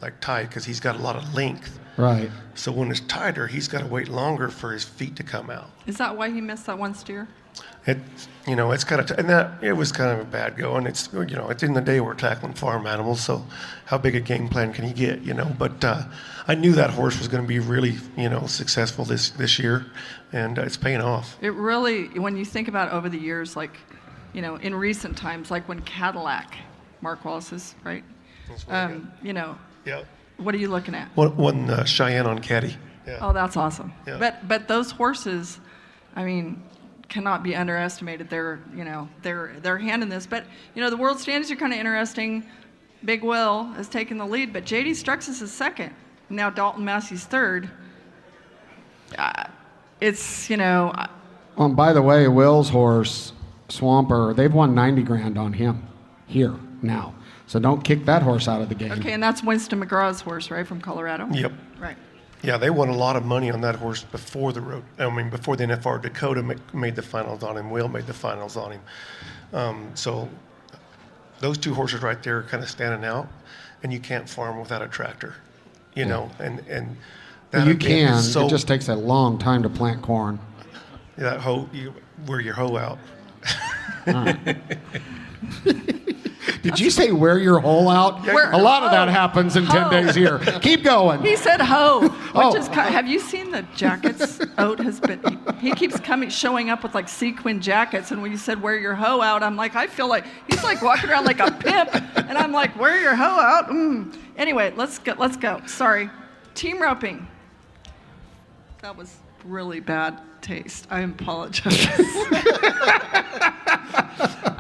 like Ty because he's got a lot of length. Right. So when it's tighter, he's got to wait longer for his feet to come out. Is that why he missed that one steer? It's kind of and that it was kind of a bad go. And it's at the end of the day we're tackling farm animals, so how big a game plan can he get? But I knew that horse was going to be really successful this year, and it's paying off. It really, when you think about over the years, like in recent times, like when Cadillac, Mark Wallace's, right? Yeah. What are you looking at? One Cheyenne on Caddy. Yeah. Oh, that's awesome. Yeah. But those horses, I mean, cannot be underestimated. They're hand in this. But the world standings are kind of interesting. Big Will has taken the lead, but J.D. Struxus is second. Now Dalton Massey's third. Well, and by the way, Will's horse, Swamper, they've won $90,000 on him here now. So don't kick that horse out of the game. Okay, and that's Winston McGraw's horse, right, from Colorado? Yep. Right. Yeah, they won a lot of money on that horse before the NFR. Dakota made the finals on him. Will made the finals on him. So those 2 horses right there are kind of standing out, and you can't farm without a tractor, and that you can. So, it just takes a long time to plant corn. That you wear your hoe out. Did you say wear your hole out? A lot of that happens in 10 days here. Keep going. He said hoe, which is have you seen the jackets Oat has been, he keeps showing up with like sequin jackets, and when you said wear your hoe out, I'm like, I feel like he's like walking around like a pimp, and I'm like, wear your hoe out? Anyway, let's go. Sorry. Team roping. That was really bad taste. I apologize.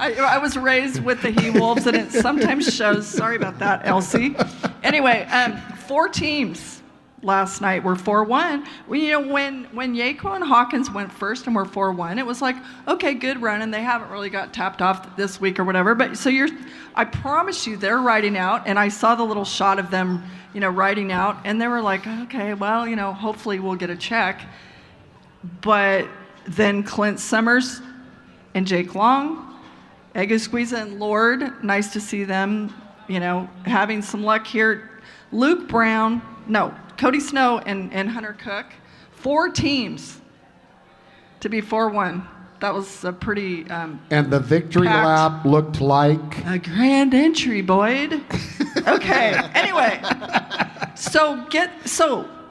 I was raised with the he-wolves, and it sometimes shows. Sorry about that, Elsie. Anyway, 4 teams last night were 4-1. When Yako and Hawkins went first and were 4-1, it was like, okay, good run, and they haven't really got tapped off this week or whatever. But so I promise you, they're riding out, and I saw the little shot of them, riding out, and they were like, okay, well, hopefully we'll get a check. But then Clint Summers and Jake Long, Ego Squeeza and Lord, nice to see them, having some luck here. Luke Brown, Cody Snow and Hunter Cook, 4 teams to be 4-1. That was a pretty and the victory lap looked like a grand entry, Boyd. Okay. Anyway, so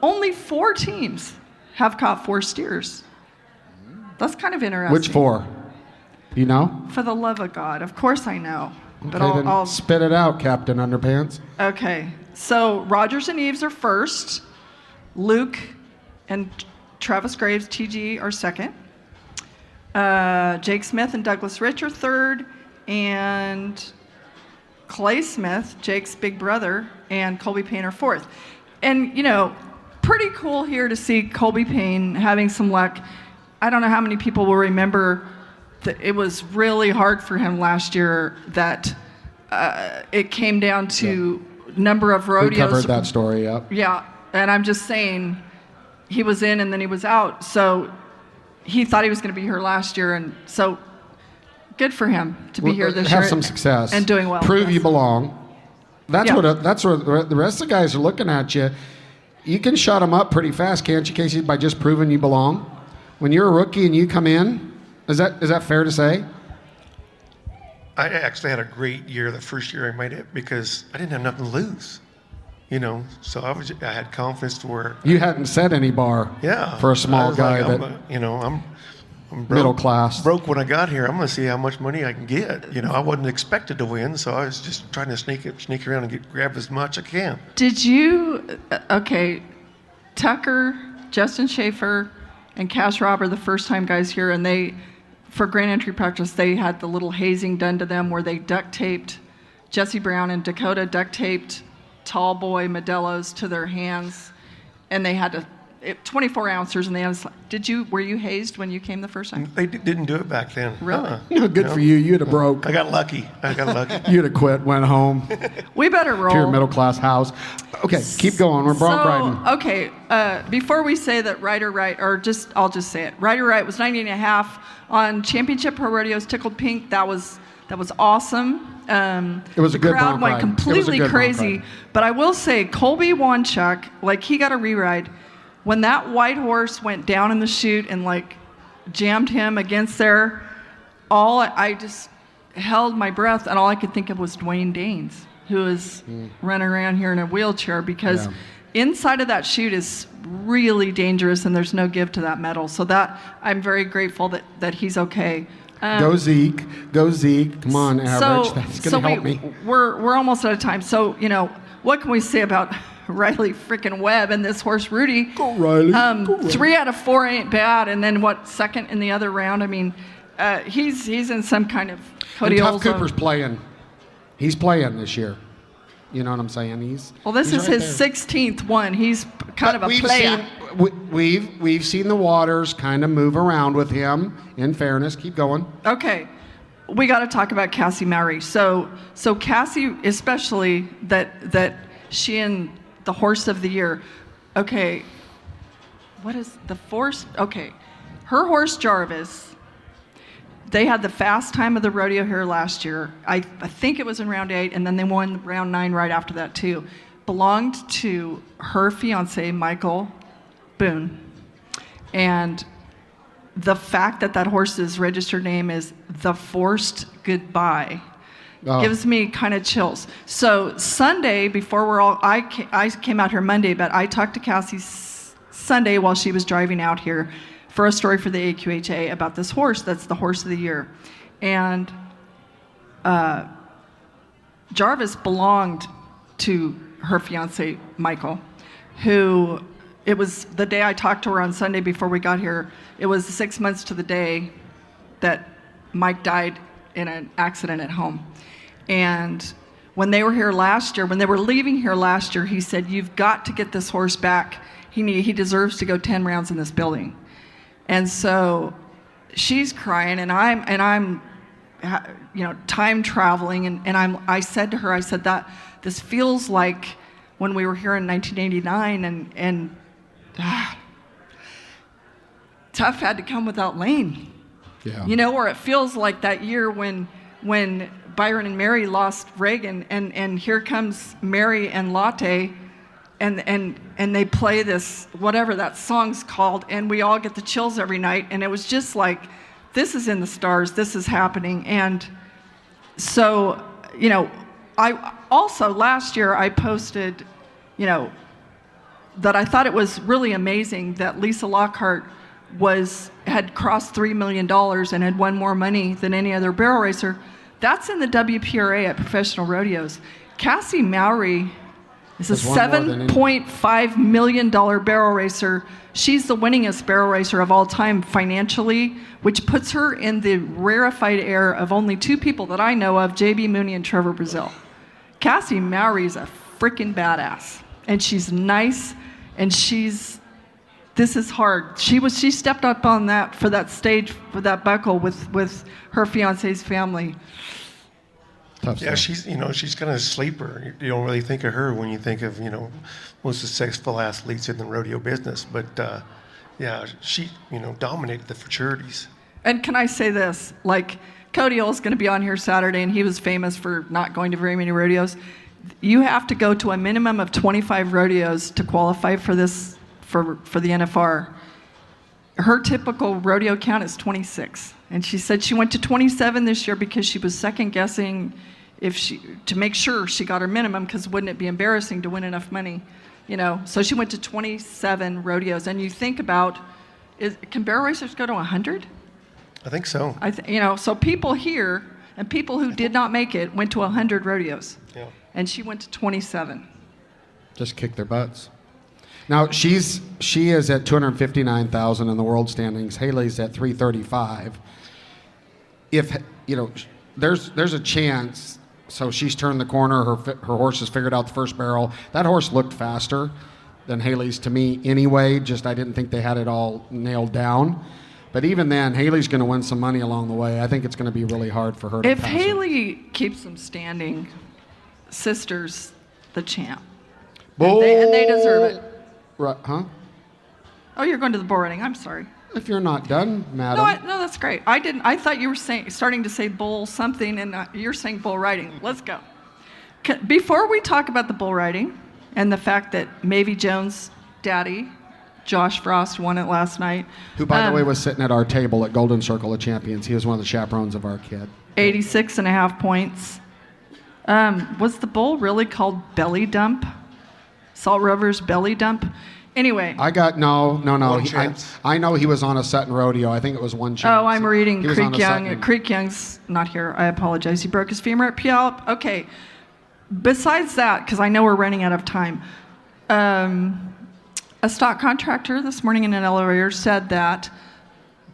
only 4 teams have caught 4 steers. That's kind of interesting. Which 4? You know? For the love of God, of course I know. But Okay, then spit it out, Captain Underpants. Okay. So Rogers and Eves are first. Luke and Travis Graves, TG, are second. Jake Smith and Douglas Rich are third. And Clay Smith, Jake's big brother, and Colby Payne are fourth. And, pretty cool here to see Colby Payne having some luck. I don't know how many people will remember that it was really hard for him last year, that it came down to number of rodeos. We covered that story, yep. Yeah, and I'm just saying, he was in and then he was out. So he thought he was going to be here last year, and so good for him to be here this year. Have some success. And doing well. Prove you belong. That's Yeah. that's what the rest of the guys are looking at you. You can shut them up pretty fast, can't you, Casey, by just proving you belong? When you're a rookie and you come in, is that fair to say? I actually had a great year the first year I made it because I didn't have nothing to lose, you know. So I had confidence to where You hadn't set any bar for a small guy I'm broke, middle class. broke when I got here. I'm going to see how much money I can get. You know, I wasn't expected to win, so I was just trying to sneak around and grab as much I can. Did you, Tucker, Justin Schaefer, and Cash Robber, the first time guys here, and they, for grand entry practice, they had the little hazing done to them where they duct taped, Jesse Brown and Dakota duct taped tall boy Modelo's to their hands, and they had to, 24 ounces, and they had, were you hazed when you came the first time? They didn't do it back then. Really? Good for you. You'd have broke. I got lucky. You'd have quit, went home We better roll. to your middle class house. Okay, keep going. We're bronc riding. Okay, before we say that Ryder Wright, I'll just say it. Ryder Wright was 90.5 on Championship Pro Rodeo's Tickled Pink. That was awesome. It was a good The crowd bronc went ride. completely It was a good bronc crazy. ride. But I will say, Colby Wanchuk, like, he got a re-ride. When that white horse went down in the chute and like jammed him against there, I just held my breath, and all I could think of was Dwayne Danes, who is running around here in a wheelchair, because inside of that chute is really dangerous, and there's no give to that metal. So that I'm very grateful that he's okay. Go Zeke. Come on, average. That's going to help me. We're almost out of time. So, you know, what can we say about Riley freaking Webb and this horse Rudy? Go Riley. Go Riley. 3 out of 4 ain't bad, and then second in the other round? I mean, he's in some kind of And Tough Cody Cooper's playing. He's playing this year. You know what I'm saying? This he's is right his there. 16th one. He's kind of a player. We've seen the waters kind of move around with him. In fairness, keep going. Okay, we got to talk about Cassie Mowry. So Cassie, especially that she and the horse of the year. Okay, what is the force? Okay, her horse Jarvis. They had the fast time of the rodeo here last year. I think it was in round 8, and then they won round 9 right after that too. Belonged to her fiance Michael Boone, and the fact that horse's registered name is The Forced Goodbye gives me kind of chills. So Sunday, before I came out here Monday, but I talked to Cassie Sunday while she was driving out here for a story for the AQHA about this horse that's the horse of the year. And Jarvis belonged to her fiance, Michael, who, it was the day I talked to her on Sunday before we got here, it was 6 months to the day that Mike died in an accident at home. And when they were here last year, when they were leaving here last year, he said, "You've got to get this horse back. He deserves to go 10 rounds in this building." And so she's crying, and I'm time traveling, and I said to her, that this feels like when we were here in 1989, and Tough had to come without Lane. Yeah. You know, or it feels like that year when Byron and Mary lost Reagan, and here comes Mary and Latte, and they play this, whatever that song's called, and we all get the chills every night, and it was just like, this is in the stars, this is happening. And so, you know, I also, last year I posted, you know, that I thought it was really amazing that Lisa Lockhart had crossed $3 million and had won more money than any other barrel racer. That's in the WPRA at professional rodeos. Cassie Mowry is a $7.5 million barrel racer. She's the winningest barrel racer of all time financially, which puts her in the rarefied air of only 2 people that I know of, J.B. Mooney and Trevor Brazil. Cassie Mowry is a freaking badass, and she's nice, and this is hard. She stepped up on that for that stage, for that buckle with her fiance's family. Tough Yeah, stuff. she's kind of a sleeper. You don't really think of her when you think of, most successful athletes in the rodeo business. But, she, dominated the futurities. And can I say this? Like, Cody Oll's going to be on here Saturday, and he was famous for not going to very many rodeos. You have to go to a minimum of 25 rodeos to qualify for this, for the NFR. Her typical rodeo count is 26. And she said she went to 27 this year because she was second guessing to make sure she got her minimum, because wouldn't it be embarrassing to win enough money? So she went to 27 rodeos. And you think about, can barrel racers go to 100? I think so. So people here and people who did not make it went to 100 rodeos. Yeah. And she went to 27. Just kick their butts. Now she is at 259,000 in the world standings. Haley's at 335. If there's a chance. So she's turned the corner. Her horse has figured out the first barrel. That horse looked faster than Haley's to me anyway. Just I didn't think they had it all nailed down. But even then, Haley's going to win some money along the way. I think it's going to be really hard for her to If pass her. Haley keeps them standing, Sister's the champ. Bull. And they deserve it. Right, huh? Oh, you're going to the bull riding. I'm sorry. If you're not done, madam. No, that's great. I thought you were starting to say bull something, and you're saying bull riding. Let's go. Before we talk about the bull riding and the fact that Mavie Jones' daddy, Josh Frost, won it last night. Who, by the way, was sitting at our table at Golden Circle of Champions. He was one of the chaperones of our kid. 86.5 points. Was the bull really called Belly Dump? Salt Rover's Belly Dump? Anyway. I got no. One chance. I know he was on a Sutton Rodeo. I think it was one chance. Oh, I'm reading He was on Creek a Young. Sutton. Creek Young's not here. I apologize. He broke his femur at Puyallup. Okay. Besides that, because I know we're running out of time, a stock contractor this morning in an elevator said that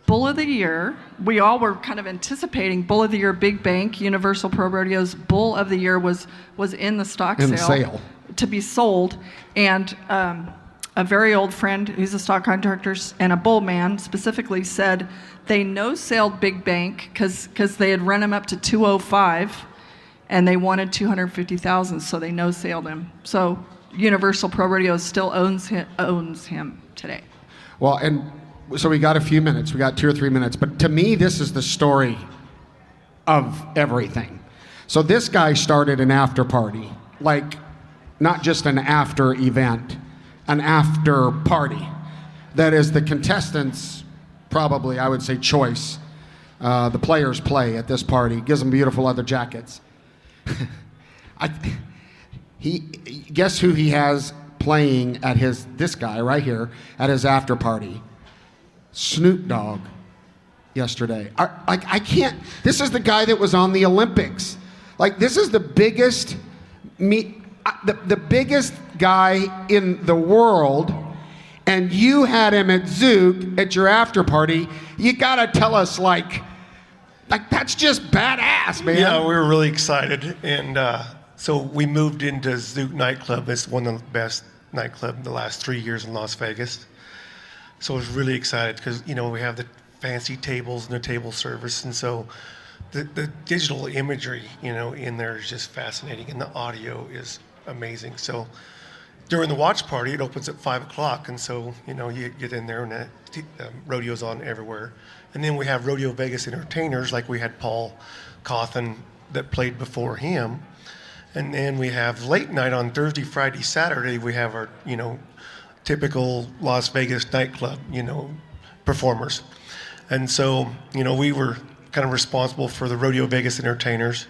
Bull of the Year, we all were kind of anticipating Bull of the Year, Big Bank, Universal Pro Rodeo's Bull of the Year was in the stock sale to be sold. And a very old friend who's a stock contractor and a bull man specifically said they no-sailed Big Bank because they had run him up to 205 and they wanted 250,000, so they no-sailed him. So Universal Pro Rodeo still owns him today. Well, and so we got a few minutes. We got 2 or 3 minutes. But to me, this is the story of everything. So this guy started an after party, like not just an after event, an after party. That is the contestants, probably, I would say, choice. The players play at this party. Gives them beautiful leather jackets. Guess who he has playing at this guy right here at his after party? Snoop Dogg yesterday. I can't. This is the guy that was on the Olympics. Like, this is the biggest the biggest guy in the world, and you had him at Zook at your after party. You gotta tell us, like that's just badass, man. Yeah, we were really excited, and so we moved into Zook nightclub. It's one of the best nightclubs in the last 3 years in Las Vegas. So I was really excited because we have the fancy tables and the table service, and so the digital imagery in there is just fascinating, and the audio is amazing. So during the watch party, it opens at 5 o'clock, and so you get in there and the rodeo's on everywhere. And then we have Rodeo Vegas entertainers, like we had Paul Cawthon that played before him. And then we have late night on Thursday, Friday, Saturday. We have our typical Las Vegas nightclub performers. And so we were kind of responsible for the Rodeo Vegas entertainers,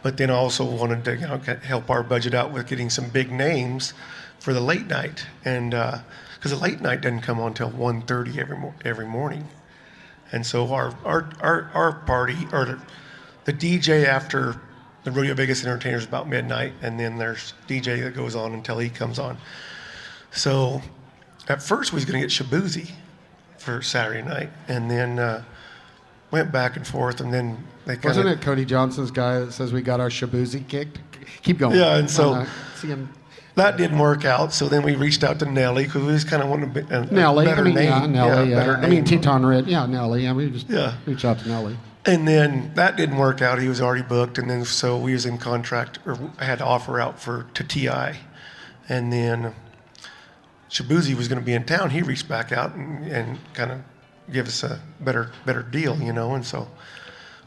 but then also wanted to help our budget out with getting some big names for the late night, and because the late night doesn't come on until 1:30 every morning. And so our party, or the DJ after the Rodeo Vegas entertainers, about midnight, and then there's DJ that goes on until he comes on. So at first we was going to get Shabuzi for Saturday night, and then went back and forth, and then they kind of... Wasn't it Cody Johnson's guy that says we got our Shabuzi kicked? Keep going. Yeah, and so... See him. that didn't work out. So then we reached out to Nellie because we just kind of wanted a Nellie. better name. Yeah, Nellie. better I mean, name. Teton Red. Yeah, Nellie. Yeah, we just reached out to Nellie. And then that didn't work out. He was already booked, and then so we was in contract, or I had to offer out to TI, and then Shabuzi was going to be in town. He reached back out and kind of give us a better deal, and so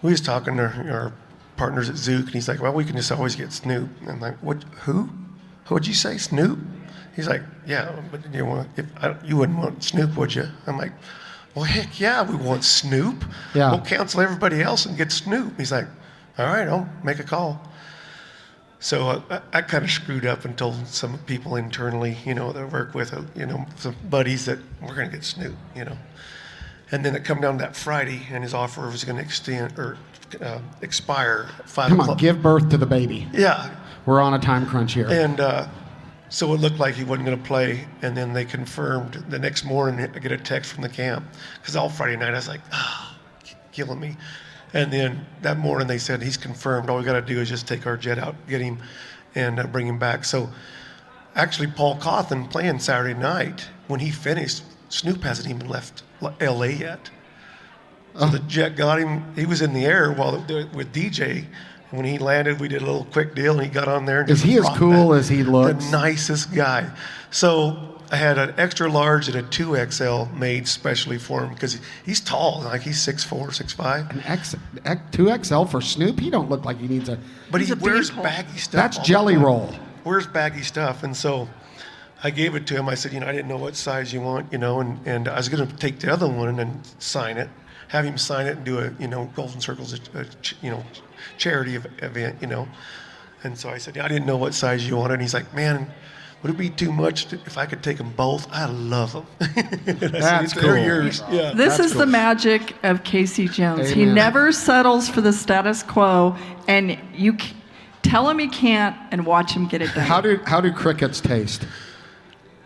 we was talking to our partners at Zook, and he's like, well, we can just always get Snoop. And I'm like, what? Who'd you say, Snoop? He's like, yeah, but you wouldn't want Snoop, would you? I'm like, well, heck yeah, we want Snoop. Yeah. We'll cancel everybody else and get Snoop. He's like, all right, I'll make a call. So I kind of screwed up and told some people internally, that I work with, some buddies that we're going to get Snoop, And then it come down to that Friday, and his offer was going to expire at 5 Come o'clock. on, give birth to the baby. Yeah. We're on a time crunch here. And so it looked like he wasn't going to play, and then they confirmed the next morning. I get a text from the camp because all Friday night I was like, killing me. And then that morning they said he's confirmed. All we got to do is just take our jet out, get him, and bring him back. So actually, Paul Cawthon playing Saturday night. When he finished, Snoop hasn't even left L.A. yet. So the jet got him. He was in the air with DJ. When he landed, we did a little quick deal, and he got on there. And Is he as cool as he looks? The nicest guy. So I had an extra large and a 2XL made specially for him because he's tall, like he's 6'4", 6'5". An 2XL for Snoop? He don't look like he needs a... But he He's a wears beehole. baggy stuff. That's all the Jelly time. Roll. Wears baggy stuff, and so I gave it to him. I said, I didn't know what size you want, and I was going to take the other one and then sign it, have him sign it and do a, Golden Circles, charity event, And so I said, I didn't know what size you wanted. And he's like, man, would it be too much if I could take them both? I love them. That's cool. They're yours. Yeah. This That's is cool. the magic of Casey Jones. He Amen. never settles for the status quo, and you tell him he can't and watch him get it done. How do crickets taste?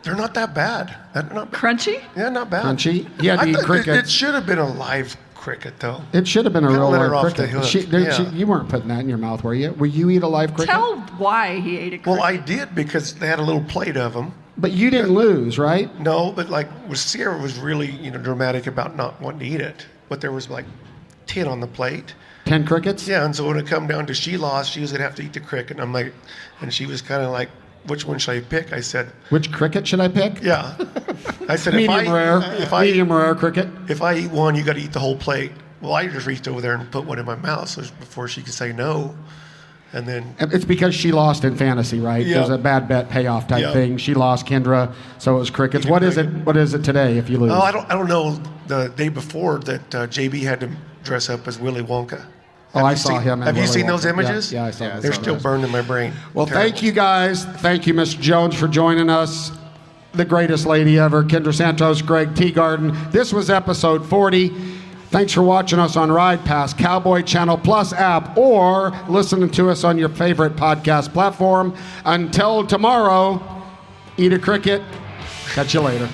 They're not that bad. They're not bad. Crunchy? Yeah, not bad. Crunchy? He had to eat thought crickets. It should have been a live cricket, though. It should have been a Kinda real let her live off the cricket. hook. Yeah. You weren't putting that in your mouth, were you? Will you eat a live cricket? Tell why he ate a cricket. Well, I did because they had a little plate of them. But you didn't lose, right? No, but Sierra was really, dramatic about not wanting to eat it. But there was 10 on the plate. 10 crickets? Yeah, and so when it come down to she lost, she was gonna have to eat the cricket. And I'm like, and she was kind of like, which one should I pick? I said, Which cricket should I pick? yeah. I said, Medium rare. Medium rare cricket. If I eat one, you got to eat the whole plate. Well, I just reached over there and put one in my mouth so before she could say no. And then It's because she lost in fantasy, right? Yeah. There's a bad bet payoff type Yeah. thing. She lost Kendra, so it was crickets. What is it? What is it today if you lose? oh, I don't know. The day before that, JB had to dress up as Willy Wonka. Oh, I saw him. Have you seen those images? Yeah, I saw those. They're still burned in my brain. Well, Terrible. thank you guys. Thank you, Mr. Jones, for joining us. The greatest lady ever, Kendra Santos, Greg Teagarden. This was episode 40. Thanks for watching us on Ride Pass, Cowboy Channel Plus app, or listening to us on your favorite podcast platform. Until tomorrow, eat a cricket. Catch you later.